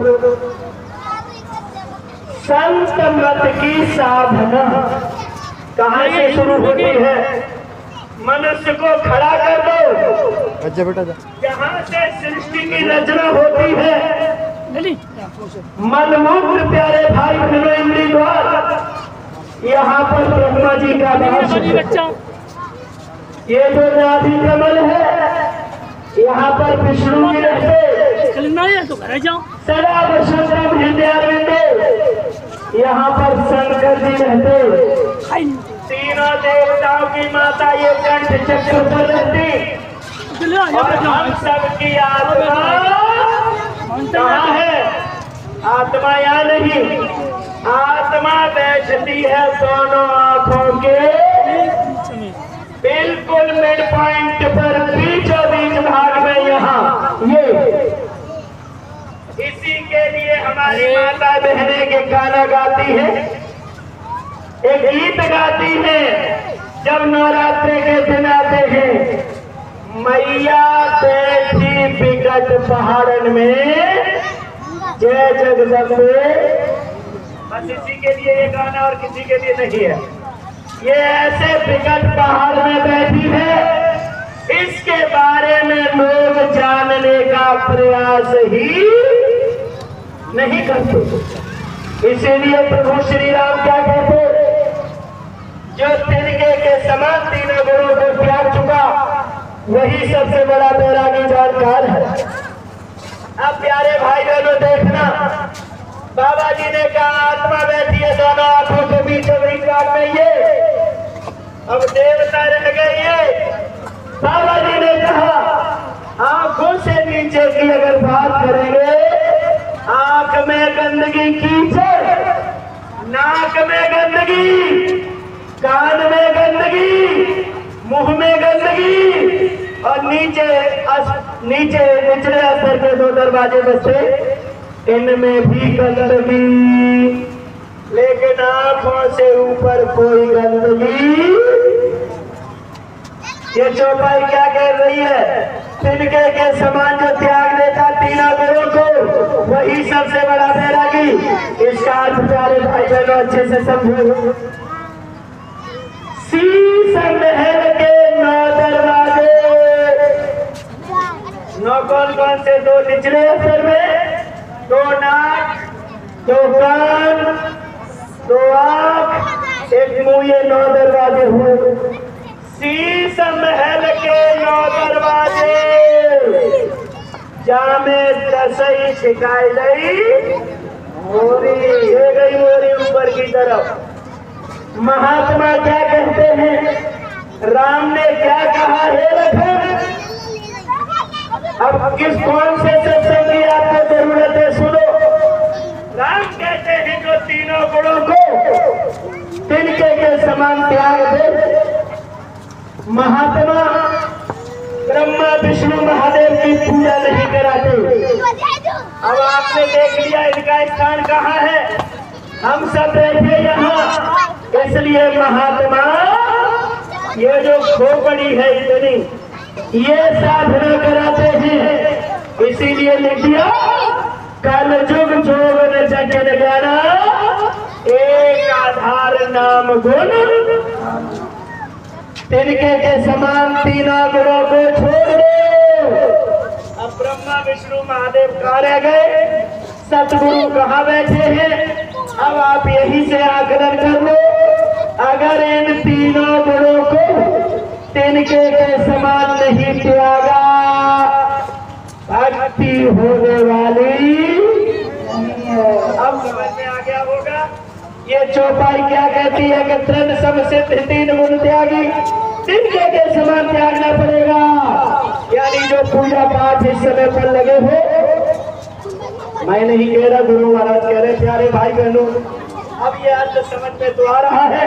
संत मत की साधना कहां से शुरू होती है? मनुष्य को खड़ा कर दो, अच्छा बेटा, जहां से सृष्टि की रचना होती है, मनमुक्त प्यारे भाई बहनों, इंद्री द्वार, यहाँ पर ब्रह्मा जी का वास है। ये जो नाभि कमल है, यहाँ पर विष्णु जी रहते, सदा वसंतम हृदयारविंदे, यहाँ पर शंकर जी रहते। तीनों देवताओं की माता ये कंठ चक्र पर रहती, और हम सबकी आत्मा कहाँ है? आत्मा या नहीं, आत्मा बैठती है दोनों आंखों के बिल्कुल मिड पॉइंट पर, बीचों बीच भाग में यहाँ। ये इसी के लिए हमारी माता बहनें के गाना गाती है, एक गीत गाती है जब नवरात्रि के दिन आते हैं, मैया बैठी विकट पहाड़न में, जय जगदम्बे। बस इसी के लिए ये गाना और किसी के लिए नहीं है। ये ऐसे विकट पहाड़ में बैठी है, इसके बारे में लोग जानने का प्रयास ही नहीं करते। इसीलिए प्रभु श्री राम क्या कहते, जो तिनके के समान तीनों गुणों को त्याग चुका, वही सबसे बड़ा बैरागी जानकार है। अब प्यारे भाई बहनों, देखना, बाबा जी ने कहा आत्मा बैठी है दोनों आंखों के बीच भाग में, ये अब देवता रह गई है। बाबा जी ने कहा आंखों से नीचे की अगर बात करेंगे, आंख में गंदगी कीचड़, नाक में गंदगी, कान में गंदगी, मुंह में गंदगी, और नीचे निचले स्तर के दो दरवाजे बचते, इनमें भी गंदगी, लेकिन आंखों से ऊपर कोई गंदगी। ये चौपाई क्या कह रही है? तिनके के समान जो त्याग देता तीनों गुणों को, वही सबसे बड़ा बैरागी। इसका अर्थ प्यारे भाई बहनों अच्छे से समझो। शीश महल के 9 दरवाजे, 9 कौन से? 2 निचले स्तर में, 2 नाक, 2 कान, 2 आंख, 1 मुंह, ये 9 दरवाजे हुए। शीश महल के 9 दरवाजे, जामे दसई छिकाई गई मोरी, ये गई मोरी ऊपर की तरफ। महात्मा क्या कहते हैं? राम ने क्या कहा है लखन? अब कौन से सत्संग की आपको जरूरत है? सुनो, राम कहते हैं जो तीनों गुणों को तिनके के समान त्याग दे, महात्मा ब्रह्मा विष्णु महादेव की पूजा नहीं कराते। अब आपने देख लिया इनका स्थान कहाँ है, हम सब बैठे यहाँ, इसलिए महात्मा ये जो खोपड़ी है इतनी, ये साधना कराते हैं। इसीलिए लिख दिया कल जुग जोग जगन ज्ञाना, एक आधार नाम गुण, तिनके के समान तीनों गुणों को छोड़ दो। अब ब्रह्मा विष्णु महादेव कहाँ रह गए? सतगुरु कहाँ बैठे हैं? अब आप यही से आकलन कर लो, अगर इन तीनों गुणों को तिनके के समान नहीं त्यागा, भक्ति होने वाली नहीं है। अब समझ में आ गया होगा ये चौपाई क्या कहती है कि तृण समसिद्ध तीन गुण त्यागी, तिनके के समान त्यागना पड़ेगा। यानी जो पूजा पाठ इस समय पर लगे हो, मैं नहीं कह रहा, गुरु महाराज कह रहे, प्यारे भाई बहनों, अब ये अर्थ समझ में तो आ रहा है।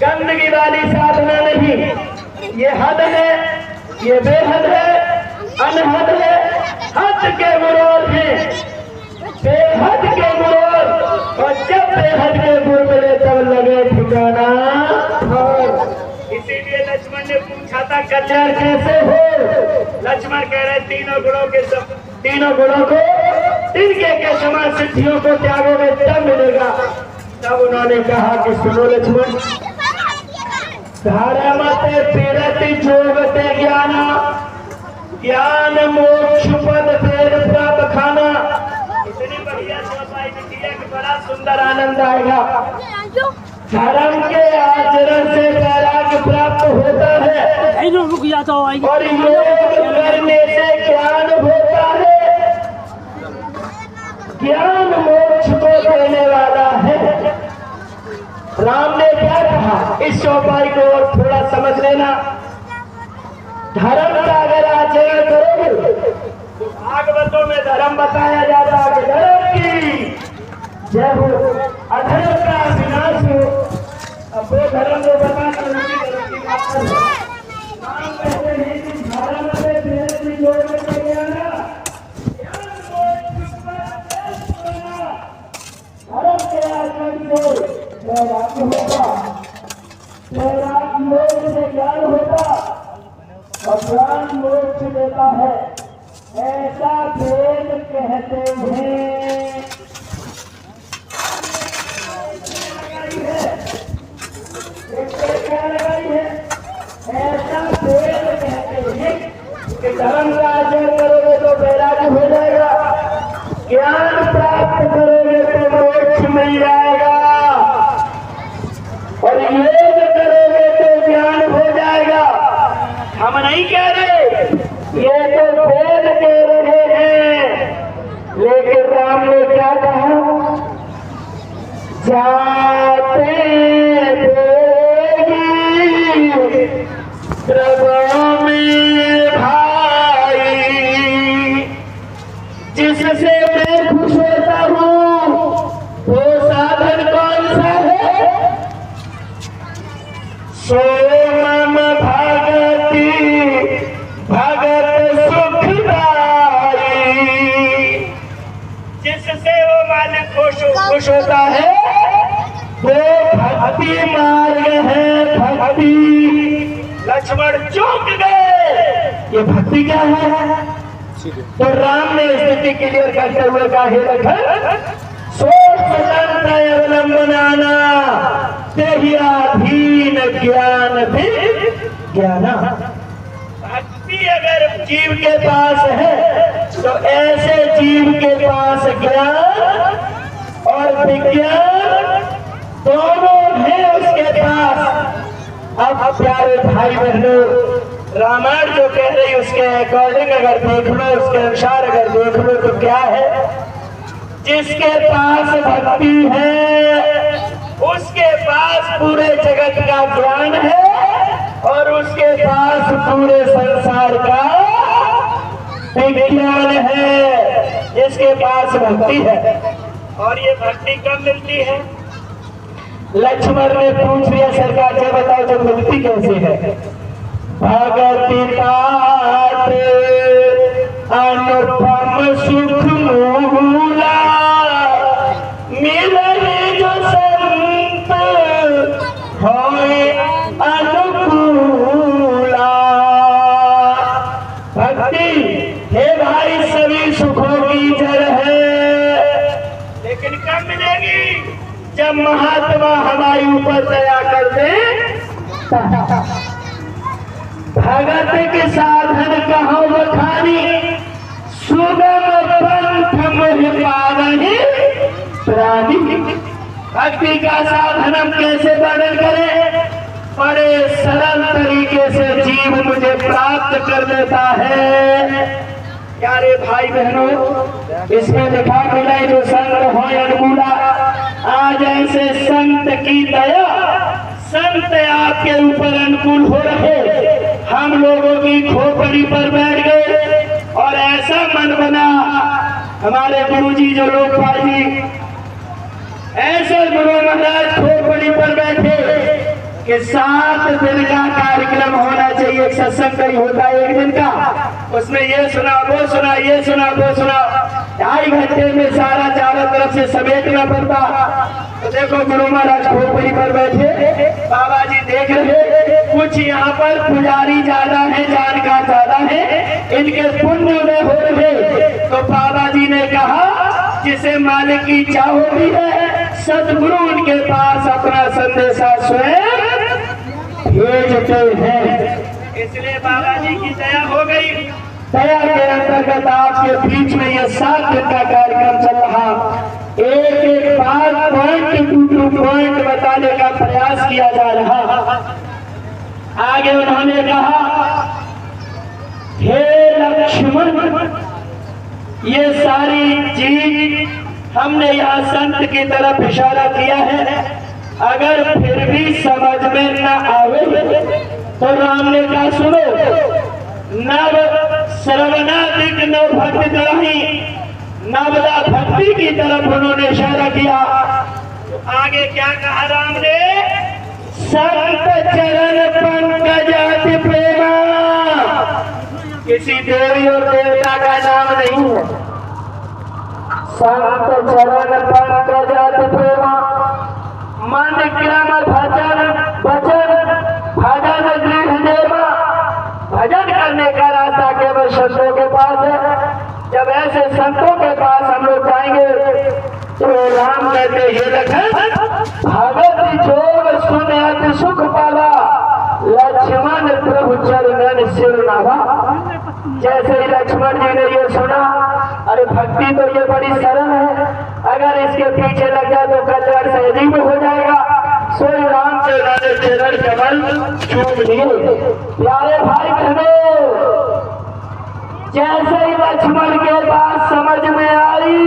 गंदगी वाली साधना नहीं, ये हद है, ये बेहद है, अनहद है, हद के विरोध है, बेहद के विरोध। और जब बेहद के गुण मिले तब लगे ठिकाना। और इसीलिए लक्ष्मण ने पूछा था कल्याण कैसे हो। लक्ष्मण कह रहे तीनों गुणों को तिनके के समान सिद्धियों को त्यागोगे तब मिलेगा। तब उन्होंने कहा कि सुनो लक्ष्मण, धारमते पीरति जोगते ज्ञाना, ज्ञान मोक्ष पद पेड़ प्राप्त खाना। इतनी बढ़िया चौपाई लिखी है कि बड़ा सुंदर आनंद आएगा। धर्म के आचरण से वैराग्य प्राप्त होता है और योग करने से ज्ञान होता है। ज्ञान मोक्ष को देने वाला है। राम ने क्या कहा, इस चौपाई को और थोड़ा समझ लेना। धर्म का अगर आचरण करोगे, भागवतों में धर्म बताया जाता है कि धर्म की जब अधर्म का विनाश हो, अब वो धर्म को बताकर उसी धर्म की बात कर। राम कहते हैं कि धर्म से प्रेरित जोड़ने के लिए ना, धर्म के आचरण से वैराग्य होगा, वैराग्य मोक्ष से ज्ञान होगा और ज्ञान मोक्ष देता है, ऐसा वेद कहते हैं। ऐसा वेद कहते हैं कि धर्म का आचरण करोगे तो वैराग्य हो जाएगा, ज्ञान प्राप्त करोगे तो मोक्ष मिल जाएगा और योग करोगे तो ज्ञान हो जाएगा। हम नहीं कह रहे, ये तो वेद कह रहे हैं। लेकिन राम ने क्या कहा, जाते देगी प्रभु में भाई, जिससे मैं खुश होता हूँ वो साधन कौन सा है, सोम भगति भगत सुखदाई। जिससे वो मालिक खुश होता है वो भक्ति मार्ग है। भक्ति, लक्ष्मण चूक गए, ये भक्ति क्या है? तो राम ने स्थिति क्लियर करते हुए कहा, हे लखन, स्वतंत्र अवलंबनाना देहियाधीन ज्ञान भी ज्ञाना। भक्ति अगर जीव के पास है तो ऐसे जीव के पास ज्ञान और विज्ञान दोनों है उसके पास। अब प्यारे भाई बहनों, रामायण जो कह रही उसके अकॉर्डिंग अगर देख लो, उसके अनुसार अगर देख लो तो क्या है, जिसके पास भक्ति है उसके पास पूरे जगत का ज्ञान है और उसके पास पूरे संसार का विज्ञान है। जिसके पास भक्ति है, और ये भक्ति कब मिलती है? लक्ष्मण ने पूछ लिया, सरकार क्या बताओ जब मिलती कैसे है? भगति तात अनुपम सुख मूला, मिले जो संत होए अनुकूला। भक्ति हे भाई सभी सुखों की जड़ है, लेकिन कब मिलेगी? जब महात्मा हमारे ऊपर दया कर दे। भगत के साधन कहो बखानी, सुगम पंथ मोहि पावहि प्राणी। भक्ति का साधन हम कैसे वर्णन करें? बड़े सरल तरीके से जीव मुझे प्राप्त कर देता है। प्यारे भाई बहनों, इसमें लिखा मिला जो संत हो अनुकूला, आज ऐसे संत की दया, संत आपके ऊपर अनुकूल हो रहे, हम लोगों की खोपड़ी पर बैठ गए और ऐसा मन बना। हमारे गुरुजी जो लोकपाल जी, ऐसे गुरु महाराज खोपड़ी पर बैठे कि 7 दिन का कार्यक्रम होना चाहिए। एक सत्संग कहीं होता है 1 दिन का, उसमें ये सुना वो सुना, ये सुना वो सुना, 2.5 घंटे में सारा चारों तरफ से समेटना पड़ता। तो देखो गुरु महाराज खोपड़ी पर बैठे, बाबा जी देख रहे, कुछ यहाँ पर पुजारी ज्यादा है, जानकार ज्यादा है, इनके पुण्य में हो रहे। तो बाबा जी ने कहा जिसे मालिक की इच्छा होती है, सदगुरु उनके पास अपना संदेशा स्वयं भेजते हैं। इसलिए बाबा जी की दया हो गई। दया के अंतर्गत आपके बीच में यह 7 दिन का कार्यक्रम चल रहा। एक एक बात पॉइंट बताने का प्रयास किया जा रहा। आगे उन्होंने कहा, हे लक्ष्मण, ये सारी चीज हमने यहाँ संत की तरफ इशारा किया है, अगर फिर भी समझ में न आवे तो राम ने कहा सुनो, नव श्रवणादिक नव भक्ति दलाही, नवदा भक्ति की तरफ उन्होंने इशारा किया। तो आगे क्या कहा राम ने? संत चरण पंकजाति प्रेमा, किसी देवी और देवता का नाम नहीं है। संत चरण पंकजाति प्रेमा, मन क्रम भजन भजन भजन गृह देवा, भजन करने का रास्ता केवल संतों के पास है। जब ऐसे संतों के पास हम लोग जाएंगे तो राम कहते ये लखन भगत जोग सुने अति सुख पाला, लक्ष्मण प्रभु चरणन सिर नावा। जैसे ही लक्ष्मण जी ने ये सुना, अरे भक्ति तो ये बड़ी सरल है, अगर इसके पीछे लग जाए तो कल्याण सहजी में हो जाएगा। सोई राम के चरण कमल चूम लिए। प्यारे भाई बहनों, जैसे ही लक्ष्मण के बात समझ में आई,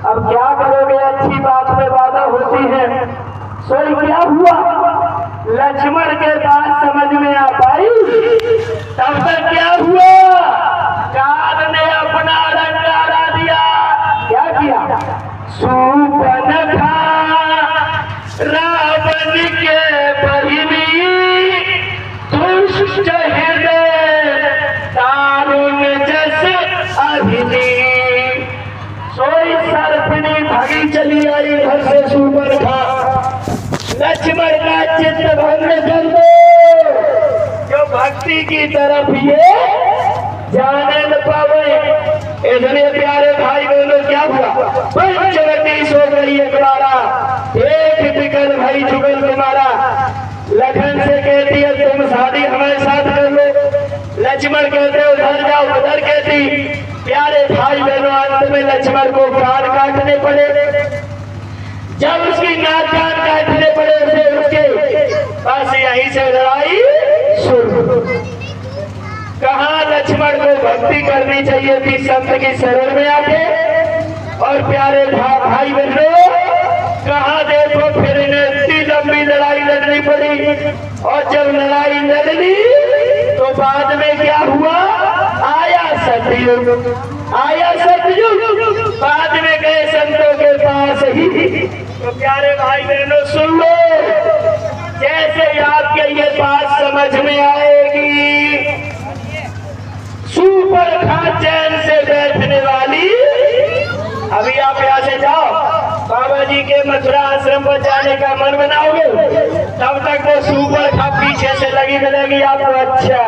अब क्या करोगे, अच्छी बात में बाधा होती है। सोई क्या हुआ, लक्ष्मण के बात समझ में आ पाई, तब तक क्या हुआ, काल ने अपना रंगारा दिया। क्या किया? सूपनखा रावण के बहिनी, दुष्ट हृदय दारुण जस अभिनी। सोई सर्पिणी भागी चली आई घर से सूपनखा, लक्ष्मण का चित्त भंग कर दो, जो भक्ति की तरफ ये जाने न पावे। इसलिए प्यारे भाई बहनों, क्या हुआ, पंचवटी सो गई एक बारा, एक बिकल भाई जुगल तुम्हारा। लखन से कहती है तुम शादी हमारे साथ कर लो, लक्ष्मण कहते उधर जाओ, उधर कहती। प्यारे भाई बहनों, अंत में लक्ष्मण को कान काटने पड़े। जब उसकी नाक कान काटने पड़े उसे, उसके बस यहीं से लड़ाई शुरू। कहाँ लक्ष्मण को भक्ति करनी चाहिए थी संत की शरण में आके। और प्यारे भाई बहनों, कहाँ देखो फिर इन्हें इतनी लंबी लड़ाई लड़नी पड़ी। और जब लड़ाई लड़ ली तो बाद में क्या हुआ, आया सतयुग, आया सतयुग। बाद में गए संतों के पास ही। तो प्यारे भाई बहनों सुन लो, जैसे आपके ये बात समझ में आएगी, सूपनखा चैन से बैठने वाली। अभी आप यहाँ से जाओ, बाबा जी के मथुरा आश्रम पर जाने का मन बनाओगे, तब तक वो सूपनखा पीछे से लगी मिलेगी आपको। अच्छा,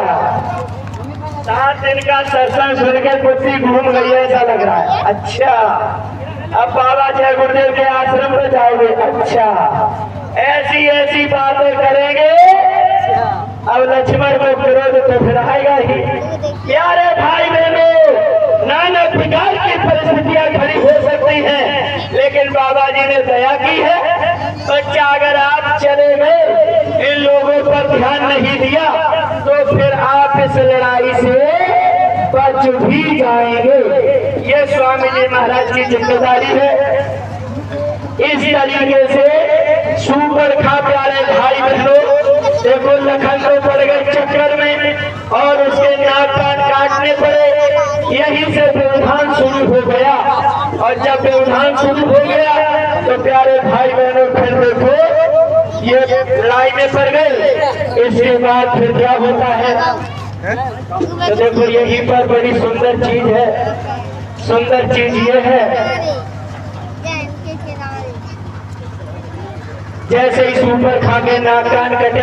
7 दिन का सत्संग सुन के कुत्ती घूम गई ऐसा लग रहा है। अच्छा, अब बाबा जय गुरुदेव के आश्रम पर जाओगे। अच्छा, ऐसी ऐसी बातें करेंगे, अब लक्ष्मण को विरोध तो फिर आएगा ही। प्यारे भाई बहनों, नाना प्रकार की परिस्थितियां खड़ी हो सकती हैं, लेकिन बाबा जी ने दया की है। बच्चा अगर आप चले गए, इन लोगों पर ध्यान नहीं दिया, तो फिर आप इस लड़ाई से बच भी जाएंगे। ये स्वामी जी महाराज की जिम्मेदारी है। इस तरीके से सुपर खा प्यारे भाई बहनों, देखो लखन तो पड़ गए चक्कर में और उसके नाक कान काटने पड़े। यहीं से व्यवधान शुरू हो गया, और जब व्यवधान शुरू हो गया तो प्यारे भाई बहनों फिर देखो ये लड़ाई में पड़ गए। इसके बाद फिर क्या होता है, तो देखो यहीं पर बड़ी सुंदर चीज है। सुंदर चीज ये है, जैसे ही सुपर खा के नाक कान कटे,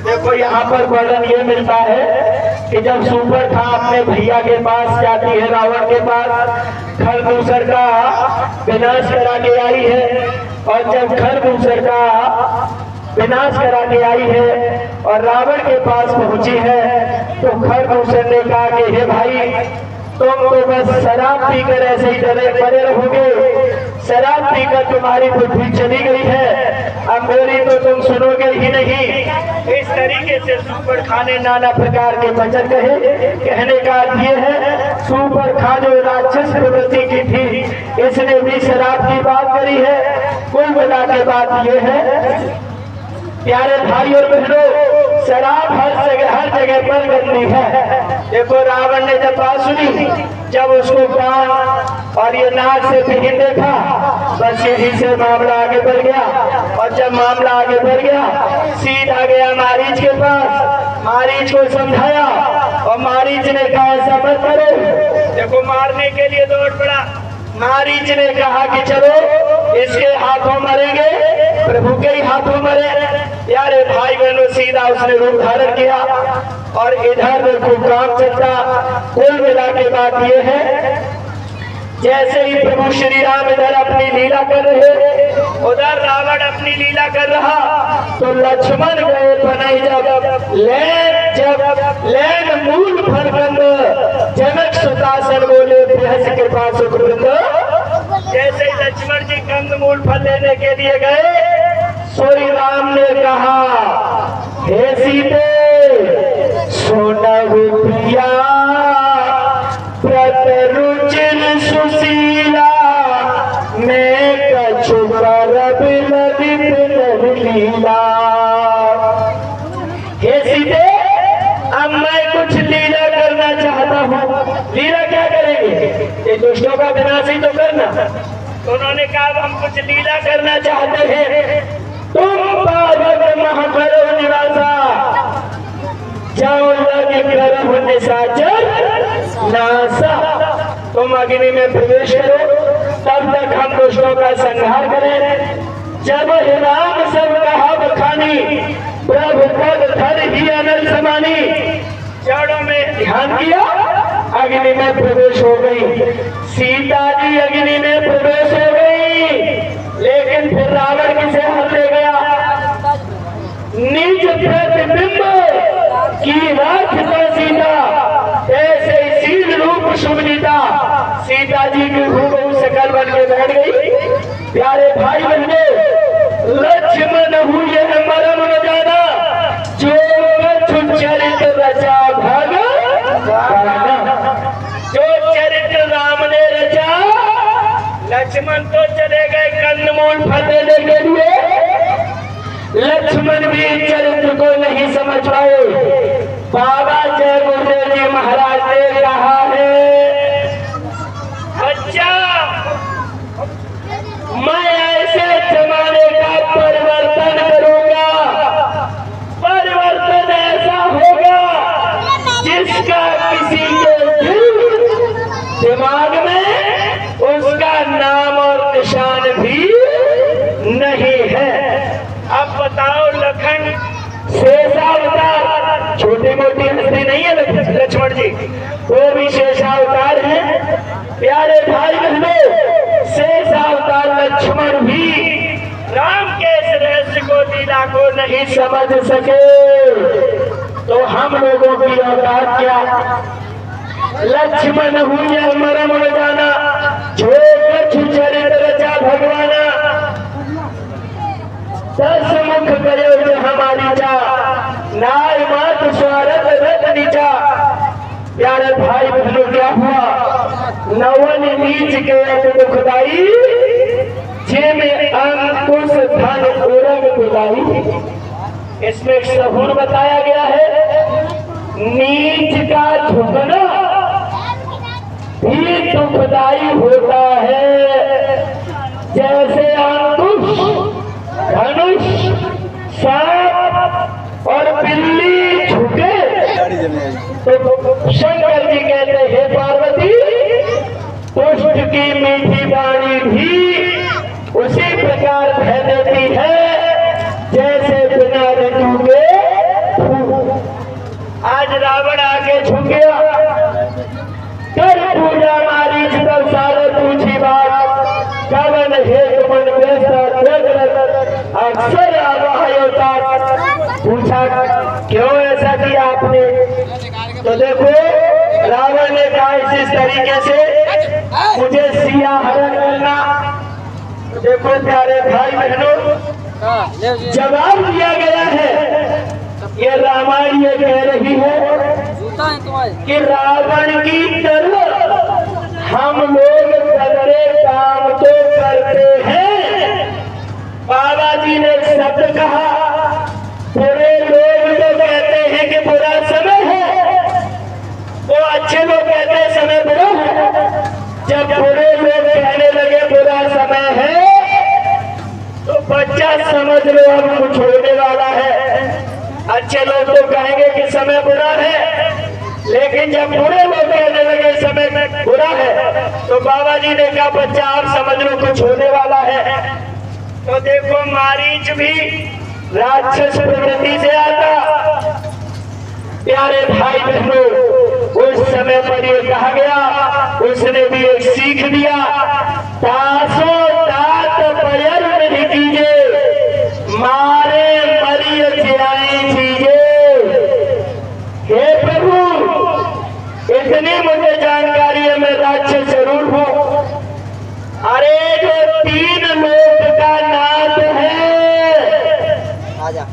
देखो यहाँ पर वर्णन ये मिलता है कि जब सुपर खा अपने भैया के पास जाती है, रावण के पास, खरदूसर का विनाश करा के आई है। और जब खरदूसर का विनाश करा के आई है और रावण के पास पहुंची है, तो खरदूसर ने कहा कि हे भाई, तुम तो बस शराब पीकर ऐसे ही डरे पड़े रहोगे। शराब पीकर तुम्हारी बुद्धि चली गई है, अब मेरी तो तुम सुनोगे ही नहीं। इस तरीके से सुपर खाने नाना प्रकार के वचन कहे। कहने का अर्थ ये है, सुपर खा जो राक्षस प्रवृत्ति की थी, इसने भी शराब की बात करी है। कुल मिला के बात ये है प्यारे भाई और बहनों, शराब हर जगह पर गंदी है। देखो रावण ने जब बात सुनी, जब उसको कान और ये नाक से नहीं देखा, बस यहीं से मामला आगे बढ़ गया। और जब मामला आगे बढ़ गया, सीधा गया मारीच के पास, मारीच को समझाया और मारीच ने कहा ऐसा मत करो। देखो मारने के लिए दौड़ पड़ा। मारीच ने कहा कि चलो इसके हाथों मरेंगे, प्रभु के ही हाथों मरे। यारे भाई बहनों, सीधा उसने रूप धारण किया और इधर देखो काम चलता। कुल मिला के बात ये है, जैसे ही प्रभु श्री राम इधर अपनी लीला कर रहे, उधर रावण अपनी लीला कर रहा, तो लक्ष्मण गए बनाई जब लैन मूल फलबंद जनक सुतासन बोले बृहस के पास सुखवृंद। जैसे ही लक्ष्मण जी कंद मूल फल लेने के लिए गए, सोई राम ने कहा, हे सीते सोना रुपया प्रतरुचिर सुशीला, मैं कछु करब लीला। हे सीते, अब मैं कुछ लीला करना चाहता हूँ। लीला क्या करेंगे? ये दुष्टों का विनाश ही तो करना। तो उन्होंने कहा हम कुछ लीला करना चाहते हैं। तुम पावक महाकरो निवासा, जाओ लगे करम निशाचर नासा। तुम अग्नि में प्रवेश करो, तब तक हम दुष्टों का संहार करें। जब राम सब कहा बखानी, प्रभु पद धर ही अनल समानी। जड़ों में ध्यान किया, अग्नि में प्रवेश हो गई। सीता जी अग्नि में प्रवेश हो गई, लेकिन फिर रावण किसे हाथ ले गया? निज प्रतिबिंब की राखता सीता, ऐसे सीध रूप सुमनीता। सीता जी की हूबहू शकल बन के बैठ गई। प्यारे भाई बहने, लक्ष्मण हुए मरम न जाना, जो चरित रचा भगवान। जो चरित्र राम ने रचा, लक्ष्मण तो चले गए कंदमूल फल लेने के लिए, लक्ष्मण भी चरित्र को नहीं समझ पाए। बाबा जय गुरुदेव जी महाराज ने कहा है, अच्छा मैं ऐसे जमाने का परिवर्तन करूंगा। परिवर्तन ऐसा होगा जिसका किसी के दिल दिमाग में उसका नाम और निशान भी नहीं है। अब बताओ, लखन शेषावतार छोटी मोटी हस्ती नहीं है लक्ष्मण जी, वो भी शेषावतार है। प्यारे भाई बहनों, शेषावतार लक्ष्मण भी राम के इस रहस्य को, लीला को नहीं समझ सके, तो हम लोगों की औकात क्या? लक्ष्मण हुए मरम न जाना, जो कुछ सुचरित रचा भगवाना, 10 मुख करो जो हमारी चा, नाय मात स्वारत रत नीचा। प्यारे भाई बहनों, क्या हुआ? नवन नीच के दुखदाई, जे में अंकुश धन उरग बुलाई। इसमें एक सहूर बताया गया है, नीच का झुकना भी दुखदाई होता है। जैसे अंकुश, धनुष, सांप और बिल्ली झुके तो शंकर जी कहते हैं पार्वती, पुष्ट की मीठी वाणी भी उसी प्रकार बह देती है जैसे बिना ऋतु के फूल। आज रावण आके झुक गया, कर पूजा मारीच तब सारे पूछी बात, कवन हेतु मन अक्सर होता। पूछा क्यों ऐसा किया आपने? तो देखो रावण ने कहा इस तरीके से मुझे सिया हरण करना। तो देखो प्यारे भाई बहनों, जवाब दिया गया है। ये रामायण ये कह रही है कि रावण की तरह हम लोग बड़े काम तो करते हैं। बाबा जी ने एक शब्द कहा, बुरे लोग तो कहते हैं कि बुरा समय है, वो अच्छे लोग कहते हैं समय बुरा है। जब बुरे लोग कहने लगे बुरा समय है, तो बच्चा समझ लो अब कुछ होने वाला है। अच्छे लोग तो कहेंगे कि समय बुरा है, लेकिन जब बुरे लोग कहने लगे समय बुरा है, तो बाबा जी ने कहा बच्चा आप समझ लो कुछ होने वाला है। तो देखो मारीच भी राक्षस प्रवृत्ति से आता। प्यारे भाई बहनों, उस समय पर ये कहा गया, उसने भी एक सीख दिया, तासो तात पयर नहीं कीजिए, मारे मरिय जियाए चीजे। हे प्रभु, इतनी मुझे जानकारी है, मैं राक्षस जरूर हूं। अरे जो 3 लोक का नाथ है,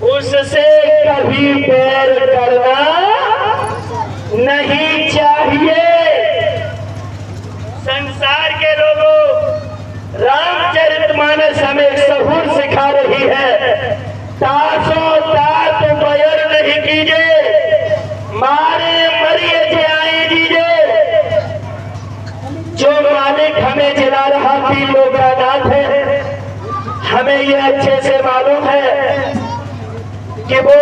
उससे कभी बैर करना नहीं चाहिए। संसार के लोगों, रामचरितमानस हमें एक सहूर सिखा रही है, तासो तात बैर नहीं कीजिए, मारे मरिए जियाए दीजिए। जो मालिक हमें जिला रहा 3 लोक का नाथ है, हमें ये अच्छे से मालूम है कि वो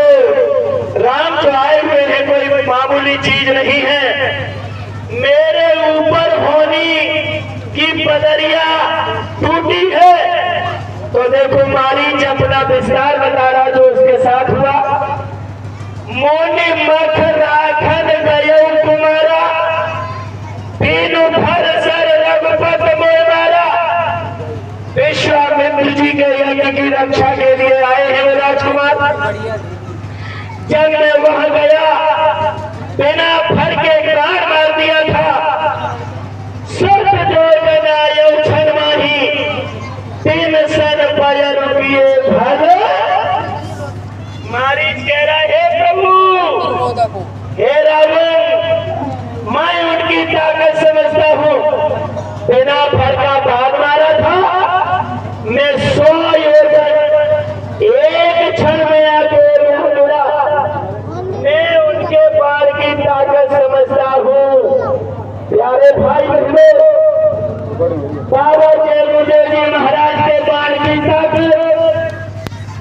राम जो आए हुए हैं कोई मामूली चीज नहीं है। मेरे ऊपर होनी की बदरिया टूटी है। तो देखो मारीच अपना विस्तार बता रहा जो उसके साथ हुआ। मोनी मख राखन गयो कुमारा, तीनों भर सर रघुपत मोरा। विश्वामित्र जी के यज्ञ की रक्षा के लिए आए हैं वो राजकुमार। जंग में वह गया, बिना फर के प्राण मार दिया था। सुत जो बनायो क्षण माही, 3 सन पयर किए भर। मारीच कह रहा है प्रभु, हे रावण, मैं उनकी ताकत समझता हूँ। बिना फर का बाण मारा था, मैं 100 योजन एक क्षण में आके जुड़ा। मैं उनके पार की ताकत समझता हूँ। प्यारे भाई बहनों, बाबा जय जी महाराज के बाण की ताकत,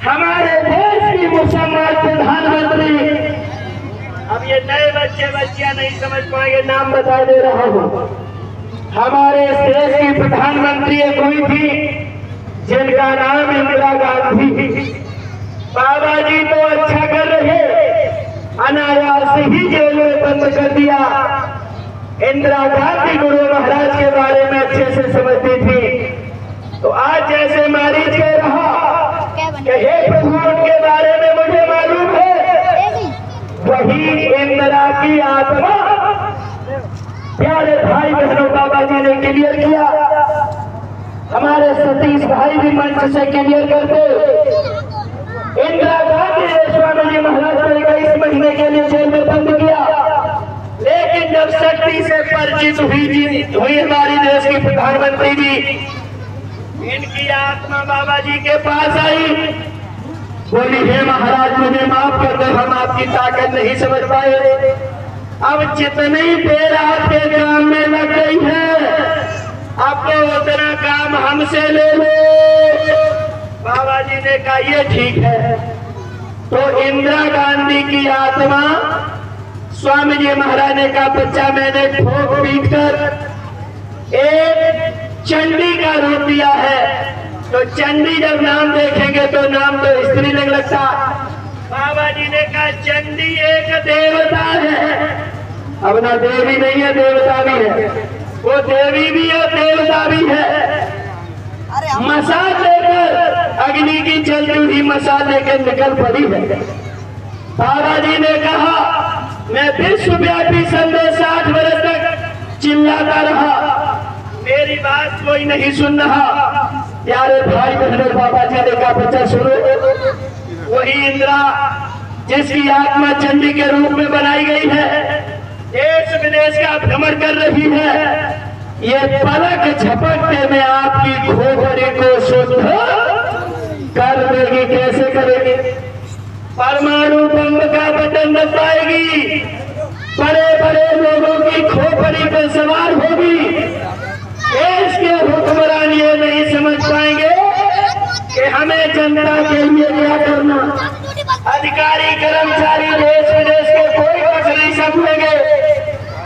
हमारे देश की मुसलमान प्रधानमंत्री, अब ये नए बच्चियां नहीं समझ पाएंगे, नाम बता दे रहा हूँ। हमारे इस देश की प्रधानमंत्री कोई थी जिनका नाम इंदिरा गांधी। बाबा जी तो अच्छा कर रहे, अनायास ही जेल में बंद कर दिया। इंदिरा गांधी गुरु महाराज के बारे में अच्छे से समझती थी। तो आज जैसे मारीच कह रहा कि हे प्रभु उनके बारे में मुझे मालूम है, वही इंदिरा की आत्मा। प्यारे भाई बहनों, बाबा जी ने क्लियर किया हमारे सतीश भाई भी मंच से क्लियर करते। इंदिरा गांधी ने स्वामी जी महाराज को 21 महीने के लिए जेल में बंद किया, लेकिन जब शक्ति से परिचित हुई हमारी देश की प्रधानमंत्री जी, इनकी आत्मा बाबा जी के पास आई, बोली हे महाराज मुझे माफ कर दो, हम आपकी ताकत नहीं समझ पाए, अब जितनी देर आपके काम में लग गई है आपको उतना काम हमसे ले लो। बाबा जी ने कहा ये ठीक है। तो इंदिरा गांधी की आत्मा, स्वामी जी महाराज ने कहा बच्चा मैंने ठोक पीट कर एक चंडी का रूप दिया है, तो चंडी जब नाम देखेंगे तो नाम तो स्त्रीलिंग लगता। बाबा जी ने कहा चंडी एक देवता है, अब ना देवी नहीं है देवता भी है, वो देवी भी है देवता भी है। मसाल लेकर अग्नि की जलती हुई मसाल लेकर निकल पड़ी है। बाबा जी ने कहा मैं विश्वव्यापी संदेश 60 वर्ष तक चिल्लाता रहा, मेरी बात कोई नहीं सुन रहा। प्यारे भाई बहनों, बाबा जी ने कहा बच्चा सुनो, वही इंदिरा जिसकी आत्मा चंडी के रूप में बनाई गई है, देश विदेश का भ्रमण कर रही है, ये पलक झपकने में आपकी खोपड़ी को शुद्ध कर देगी। कैसे करेगी? परमाणु बम का बटन दबाएगी, बड़े बड़े लोगों की खोपड़ी पर सवार होगी। देश के हुक्मरान ये नहीं समझ पाएंगे कि हमें जनता के लिए क्या करना। अधिकारी कर्मचारी देश विदेश के कोई कुछ नहीं समझेंगे।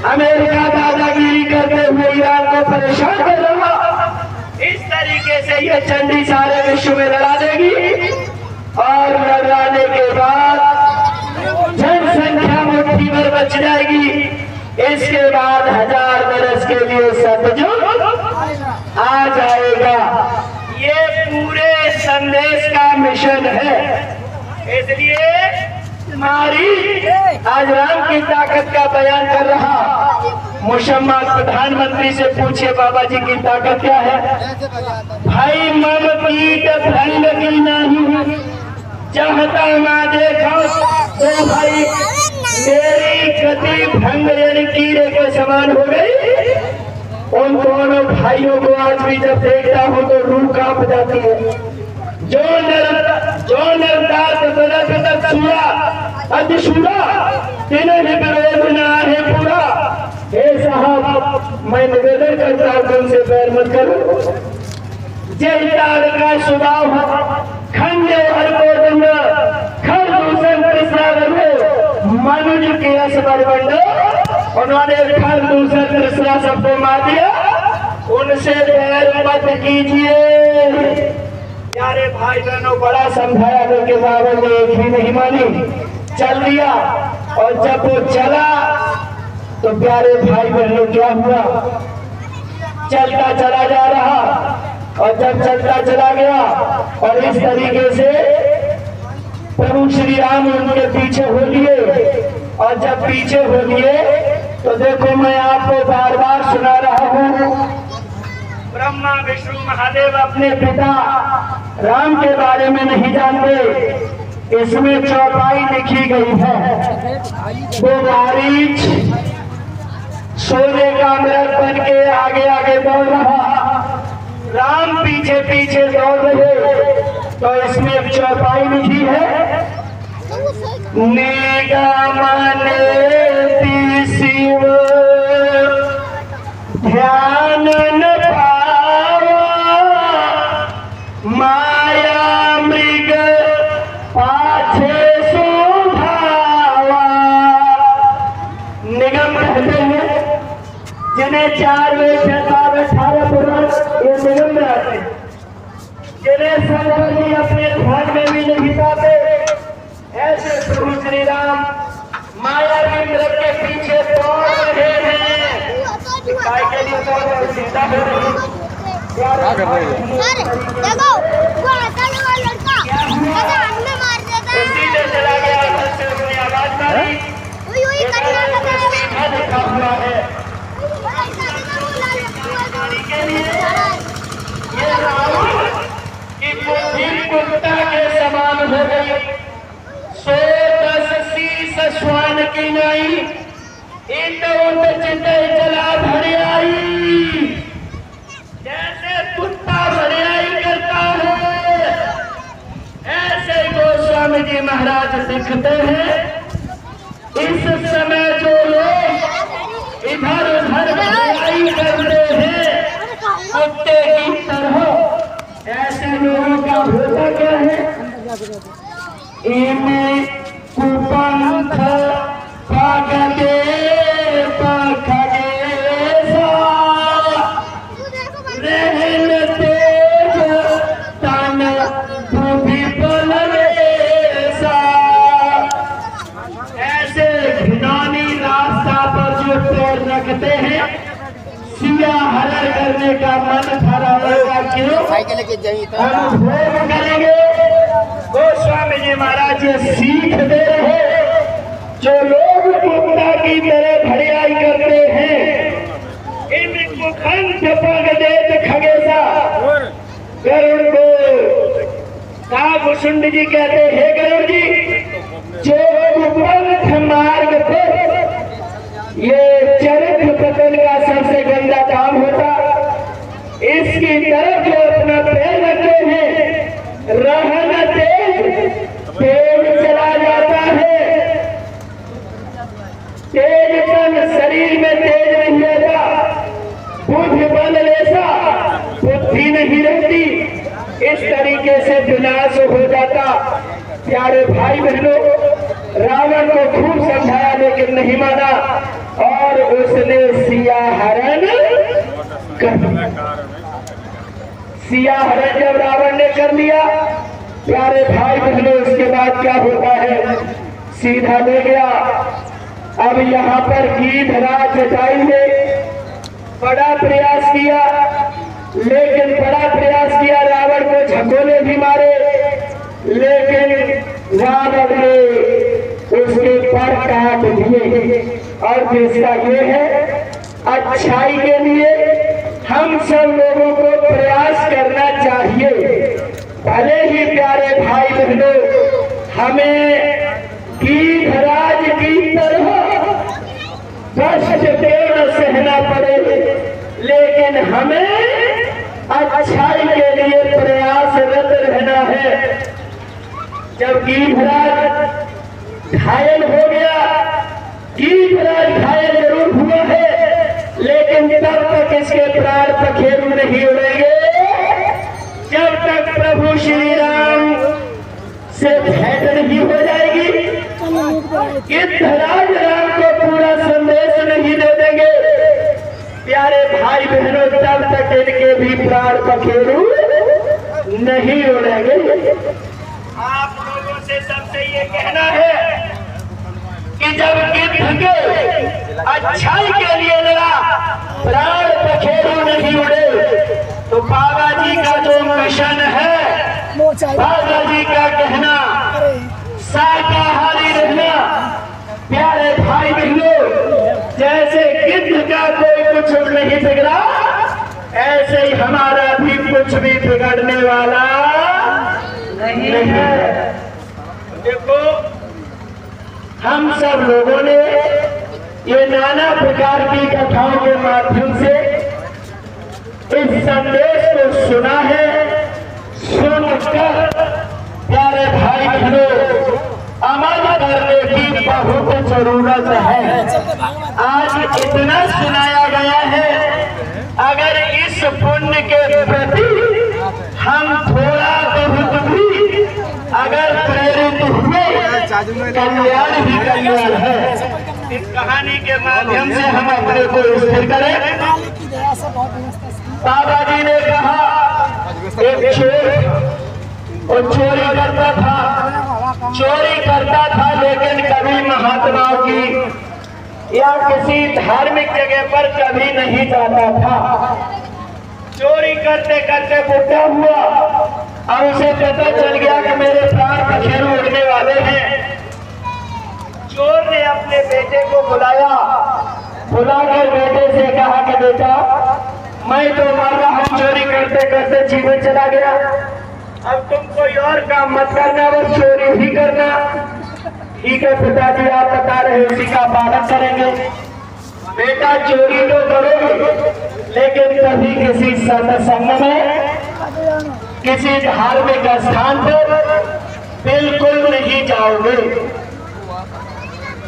अमेरिका दादागिरी करते हुए ईरान को परेशान कर रहा, इस तरीके से ये चंडी सारे विश्व में लड़ा देगी और लड़ाने के बाद जनसंख्या मुट्ठी भर बच जाएगी। इसके बाद 1000 बरस के लिए सतयुग आ जाएगा। ये पूरे संदेश का मिशन है। इसलिए तुम्हारी आज राम की ताकत का बयान कर रहा। मुशम्मा प्रधानमंत्री से पूछिए बाबा जी की ताकत क्या है। भाई मम कीट भंग की नहीं चाहता ना देखो तो भाई मेरी गति भंग यानी कीड़े के समान हो गई। उन दोनों भाइयों को आज भी जब देखता हूँ तो रूह कांप जाती है। जो नरदास अतिशूरा तिन्हें विरोध न है पूरा। हे साहब मैं निवेदन करता हूँ तुमसे बैर मत करो। जय तार का स्वभाव खंडे हर को दंड खर दूषण कृष्णा बनो मनुज के असबर बंडो। उन्होंने खर दूषण कृष्णा सबको मार दिया, उनसे बैर मत कीजिए। प्यारे भाई बहनों, बड़ा समझाया लेकिन बाबा ने एक ही नहीं मानी, चल दिया। और जब वो चला तो प्यारे भाई बहनों क्या हुआ, चलता चला जा रहा और जब चलता चला गया और इस तरीके से प्रभु श्री राम उनके पीछे हो लिए। और जब पीछे हो लिए तो देखो मैं आपको बार बार सुना रहा हूँ, ब्रह्मा विष्णु महादेव अपने पिता राम के बारे में नहीं जानते। इसमें चौपाई लिखी गई है। वो मारीच सोने का मृग बन के आगे आगे दौड़ रहा, राम पीछे पीछे दौड़ रहे। तो इसमें चौपाई लिखी है, निगमने शिव ध्यान न माया मृग पाछे सुभावा। निगम कहते हैं जिन्हें 4 वेद 18 पुराण ये निगम में आते हैं, जिन्हें शंकर जी अपने ध्यान में भी नहीं पाते। ऐसे प्रभु श्री राम माया के मृग के पीछे दौड़ रहे हैं। काय के लिए दौड़ रहे, चिंता हो रही क्या कर रहे हैं? देखो वो आता है वो लड़का हमें मार देता है। सीधे चला गया, उससे उसने आवाज मारी, वही करना क्या लिखा हुआ है है। ये स्वान की नाई इन चिंते चला भड़ियाई, जैसे कुत्ता भड़ियाई करता है ऐसे गोस्वामी जी महाराज दिखते हैं। इस समय जो लोग इधर उधर भड़ियाई करते हैं कुत्ते की तरह, ऐसे लोगों का होता क्या है? इन्हें कुपंथ पागते पखगेसा रहन तेज तन बुद्धि बलवेसा। ऐसे घिनौनी रास्ता पर जो पैर रखते हैं, सिया हरण करने का मन भरा होगा। क्यों? अनुभव करेंगे। गोस्वामी जी महाराज सीख दे रहे, जो लोग कुत्ता की तरह भड़ियाई करते हैं इनको कंठ पग देत खगेसा। गरुड़ को कागभूषुंड जी कहते हैं, गरुड़ जी जो कुपंथ मार्ग पे ये चरित्र पतन का सबसे गंदा काम होता, इसकी तरफ जो अपना पैर रखते हैं रहना तेज चला जाता है। तेज तन शरीर में तेज नहीं रहता, बुद्धि बल लेसा बुद्धि नहीं रहती, इस तरीके से विनाश हो जाता। प्यारे भाई बहनों, रावण को खूब समझाया लेकिन नहीं माना और उसने सिया हरण कर दिया। सिया हरण जब रावण ने कर लिया, प्यारे भाई बहनों, उसके बाद क्या होता है? सीधा ले गया। अब यहाँ पर गीधराज जटायु ने बड़ा प्रयास किया, लेकिन बड़ा प्रयास किया, रावण को झकोले भी मारे, लेकिन रावण ने उसके पर काट दिए। और तीसरा ये है, अच्छाई के लिए हम सब लोगों को प्रयास करना चाहिए। भले ही प्यारे भाई बहनों हमें गीधराज की तरह कष्ट देना सहना पड़े, लेकिन हमें अच्छाई के लिए प्रयासरत रहना है। जब गीधराज घायल हो गया, गीधराज घायल जरूर हुआ है, लेकिन तब तक इसके प्राण पखेरु नहीं उड़ेंगे जब तक प्रभु श्री राम से भेंट नहीं हो जाएगी, गीधराज राम को पूरा संदेश नहीं दे देंगे। प्यारे भाई बहनों, तब तक इनके भी प्राण पखेरु नहीं उड़ेंगे। आप लोगों से सबसे ये कहना है कि जब गिद्ध के अच्छाई के लिए लड़ा, प्राण पखेरु नहीं उड़े, तो बाबा जी का जो मिशन है, बाबा जी का कहना शाकाहारी रहना। प्यारे भाई बहनों, जैसे गिद्ध का कोई कुछ नहीं बिगड़ा, ऐसे ही हमारा भी कुछ भी बिगड़ने वाला नहीं है। देखो, हम सब लोगों ने ये नाना प्रकार की कथाओं के माध्यम से इस संदेश को सुना है। सुनकर प्यारे भाई बहनों, अमल करने की बहुत जरूरत है। आज इतना सुनाया गया है, अगर इस पुण्य के प्रति हम थोड़ा बहुत भी अगर प्रेरित हुए, कल्याण ही कल्याण है। इस कहानी के माध्यम से हम अपने को स्थिर करें। बाबा जी ने कहा, एक चोर चोरी करता था, लेकिन कभी महात्माओं की या किसी धार्मिक जगह पर कभी नहीं जाता था। चोरी करते करते बुढ़ा हुआ और उसे पता चल गया कि मेरे प्राण पखेरु उड़ने वाले हैं। चोर ने अपने बेटे को बुलाकर बेटे से कहा कि बेटा, मैं तो मर रहा हूं, चोरी करते करते जीवन चला गया, अब तुम कोई और काम मत करना, बस चोरी ही करना। ठीक है पिताजी, आप बता रहे उसी का पालन करेंगे। बेटा चोरी तो करोगे, लेकिन कभी किसी सत्संग में, किसी धार्मिक स्थान पर बिल्कुल नहीं जाओगे।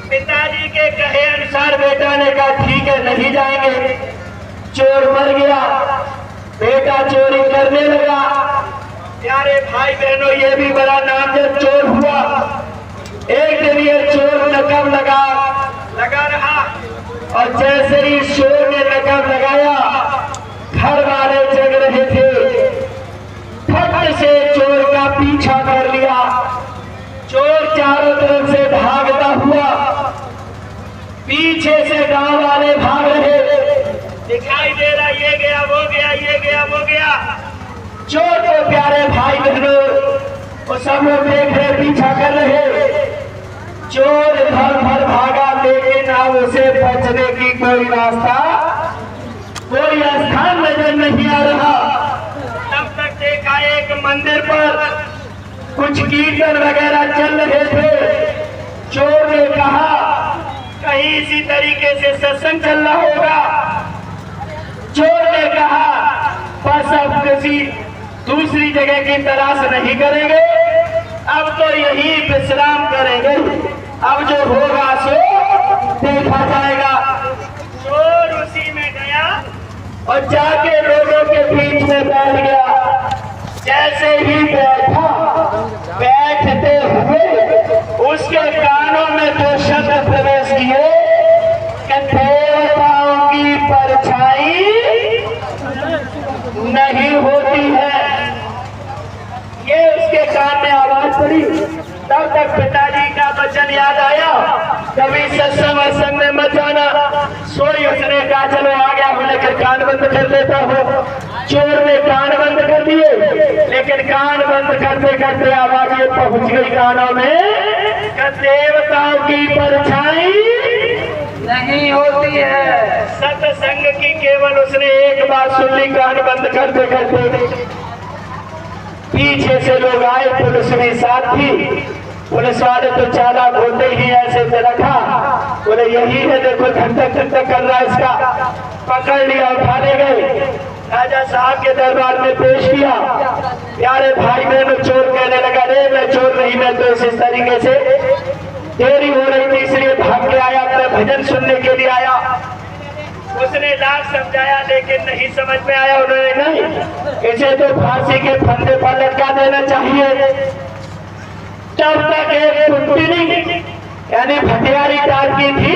पिताजी के कहे अनुसार बेटा ने कहा ठीक है नहीं जाएंगे। चोर मर गया, बेटा चोरी करने लगा। प्यारे भाई बहनों, ये भी बड़ा नामजद चोर हुआ। एक दिन ये चोर नकब लगा रहा, और जैसे ही चोर ने नकब लगाया, घर वाले जग रहे थे, फट से चोर का पीछा कर लिया। चोर चारों तरफ से भागता हुआ, पीछे से गांव वाले भाग रहे, दिखाई दे रहा ये गया वो गया, ये गया वो गया। चोर को प्यारे भाई बहनों, वो सब लोग देख रहे, पीछा कर रहे। चोर भर भर भागा, लेकिन अब उसे बचने की कोई रास्ता, कोई स्थान नजर नहीं आ रहा। तब तक देखा एक मंदिर पर कुछ कीर्तन वगैरह चल रहे थे। चोर ने कहा कहीं इसी तरीके से सत्संग चल रहा होगा। चोर ने कहा बस अब किसी दूसरी जगह की तलाश नहीं करेंगे, अब तो यही विश्राम करेंगे, अब जो होगा सो देखा जाएगा। चोर उसी में गया और जाके लोगों के बीच में बैठ गया। जैसे ही बैठा, बैठते हुए उसके कानों में दो शब्द प्रवेश किए कि देवताओं की परछाई नहीं होती है। ये उसके कान में आवाज पड़ी। तब तक पिताजी का वचन याद आया, कभी सत्संग वत्संग में मत जाना। सोई उसने कहा चलो आ गया हूं, लेकिन कान बंद कर देता हूँ। चोर ने कान बंद कर दिए, लेकिन कान बंद करते करते आवाज ये पहुंच गई कानों में कि देवताओं की परछाई नहीं होती है। सत्संग की केवल उसने एक बात सुन ली, कान बंद करते करते। पीछे से लोग आए, पुलिस भी साथ थी। पुलिस वाले तो चालाक होते ही ऐसे रखा, बोले यही है देखो, धंधक कर रहा है इसका। पकड़ लिया, उठा ले गए, राजा साहब के दरबार में पेश किया। प्यारे भाई बहनों, चोर कहने लगा रे मैं चोर नहीं, मैं तो इस तरीके से देरी हो रही थी इसलिए भाग के आया, अपने भजन सुनने के लिए आया। उसने लाख समझाया लेकिन नहीं समझ में आया। उन्होंने नहीं, इसे तो फांसी के फंदे पर लटका देना चाहिए। तब तक एक कुंटिनी यानी भटियारी टाइप की थी,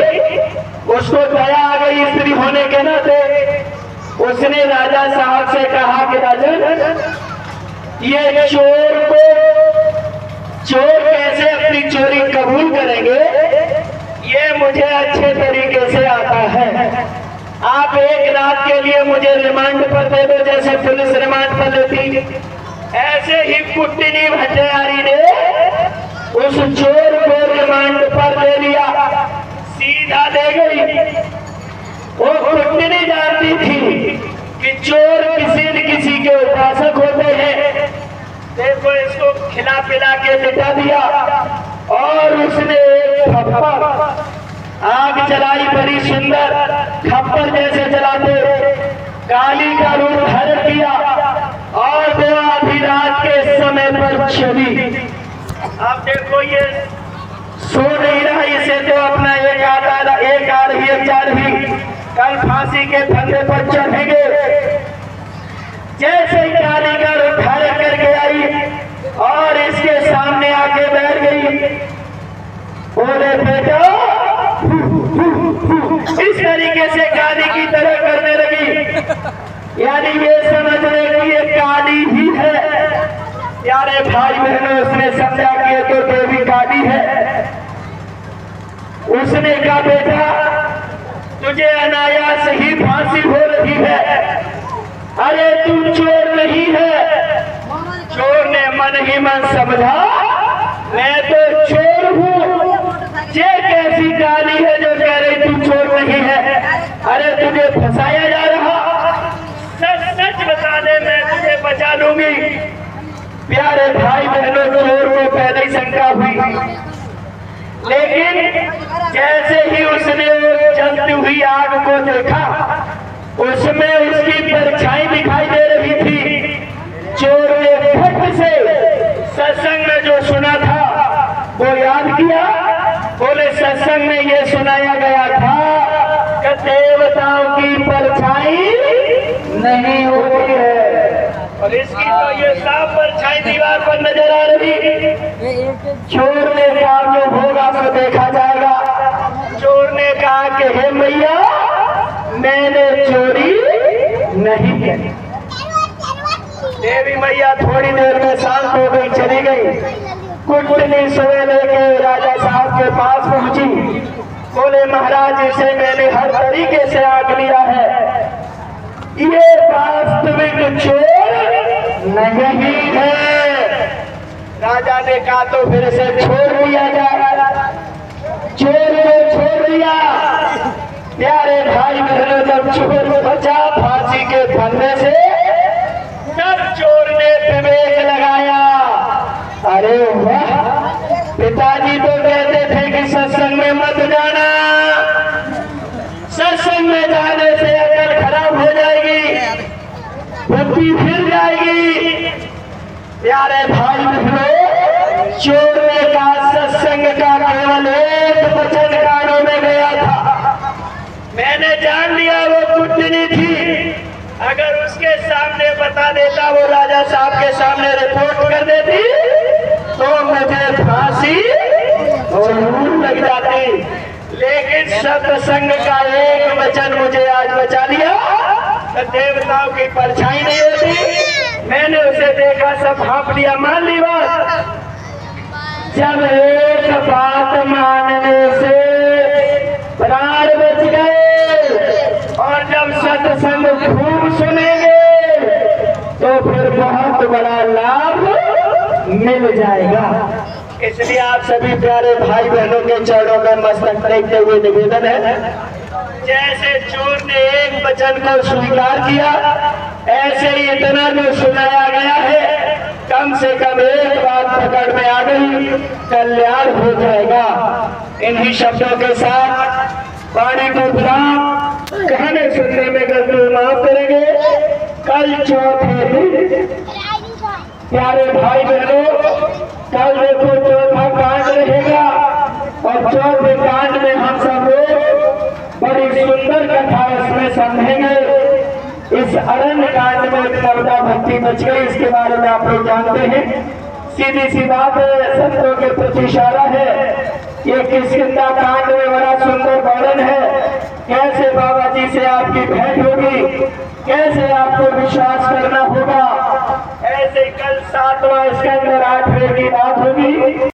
उसको दया आ गई स्त्री होने के नाते। उसने राजा साहब से कहा कि राजन, ये चोर कैसे अपनी चोरी कबूल करेंगे, ये मुझे अच्छे तरीके से आता है। आप एक रात के लिए मुझे रिमांड पर दे दो, जैसे पुलिस रिमांड पर लेती। ऐसे ही कुट्टिनी भटियारी ने उस चोर को रिमांड पर ले लिया, सीधा ले गई। वो कुट्टिनी जानती थी कि चोर किसी न किसी के उपासक होते हैं। देखो इसको खिला पिला के लिटा दिया, और उसने एक खप्पर आग जलाई, बड़ी सुंदर खप्पर जैसे जलाते, काली का रूप धारण किया और वो आधी रात के समय पर चली। आप देखो ये सो नहीं रहा, इसे तो अपना एक आ रही जा रही, कल फांसी के फंदे पर चढ़ेंगे। जैसे ही काली का रूप धारण करके आई और इसके सामने आके बैठ गई, बोले बेटा, इस तरीके से काली की तरह करने लगी, यानी ये समझ रहे कि ये काली ही है। प्यारे भाई बहनों, उसने समझा कि ये तो देवी काली है। उसने कहा बेटा, तुझे अनायास ही फांसी हो रही है, अरे तू चोर नहीं है। चोर ने मन ही मन समझा, मैं तो चोर हूँ। ये कैसी काली है जो कह रही तू चोर नहीं है, अरे तुझे फंसाया जा रहा, सच सच बता दे, मैं तुझे बचा लूंगी। प्यारे भाई बहनों, चोर को पहले ही शंका हुई, लेकिन जैसे ही उसने जलती हुई आग को देखा, उसमें उसकी परछाई दिखाई दे रही थी। चोर ने फट से सत्संग में जो सुना था वो याद किया। बोले सत्संग में ये सुनाया गया था कि देवताओं की परछाई नहीं होती है, और इसकी तो ये साफ परछाई दीवार पर नजर आ रही। चोर ने कहा जो होगा तो देखा जाएगा। चोर ने कहा कि हे मैया, मैंने चोरी नहीं की। देवी मैया थोड़ी देर में शांत हो गई, चली गई। कुंडली सवेरे के राजा साहब के पास पहुंची। बोले महाराज, इसे मैंने हर तरीके से आग लिया है, ये वास्तविक चोर नहीं है। राजा ने कहा तो फिर से छोड़ दिया जाएगा। चोर को छोड़ दिया। प्यारे भाई बहनों, जब चोर बचा फांसी के फंदे से, तब चोर ने विवेक लगाया। अरे वाह, पिताजी तो कहते थे कि सत्संग में मत जाना, सत्संग में जाने से अकल खराब हो जाएगी, बुद्धि फिर जाएगी। प्यारे भाई बहनों, चोर ने कहा सत्संग का केवल एक वचन कानों में गया था, मैंने जान लिया वो कुंडली थी। अगर उसके सामने बता देता, वो राजा साहब के सामने रिपोर्ट कर देती, तो मुझे फांसी जरूर लग जाती। लेकिन सत्संग का एक वचन मुझे आज बचा लिया, तो देवताओं की परछाई नहीं होती। मैंने उसे देखा, सब हाँप लिया, मान ली बात। जब एक बात मानने से प्राण बच गए, और जब सत्संग खूब सुनेंगे तो फिर बहुत बड़ा लाभ मिल जाएगा। इसलिए आप सभी प्यारे भाई बहनों के चरणों में मस्तक टेकते हुए निवेदन है, जैसे चोर ने एक वचन को स्वीकार किया, ऐसे ही इतना जो सुनाया गया है, कम से कम एक बात पकड़ में आ गई, कल्याण हो जाएगा। इन्हीं शब्दों के साथ वाणी को विराम, कहने सुनने में गलती माफ करेंगे। कल चौथे दिन प्यारे भाई बहनों, कल देखो चौथा कांड रहेगा, और चौथे कांड में हम सब लोग बड़ी सुंदर कथा इसमें समझेंगे। इस अरण्य कांड में नर्मदा भक्ति बच गई, इसके बारे में आप लोग जानते हैं। सीधी सी बात है, संतों के प्रति इशारा है। ये किष्किंधा कांड में बड़ा सुंदर वर्णन है, कैसे बाबा जी से आपकी भेंट होगी, कैसे आपको विश्वास करना होगा। ऐसे कल 7वां स्कंद 8वें की बात होगी।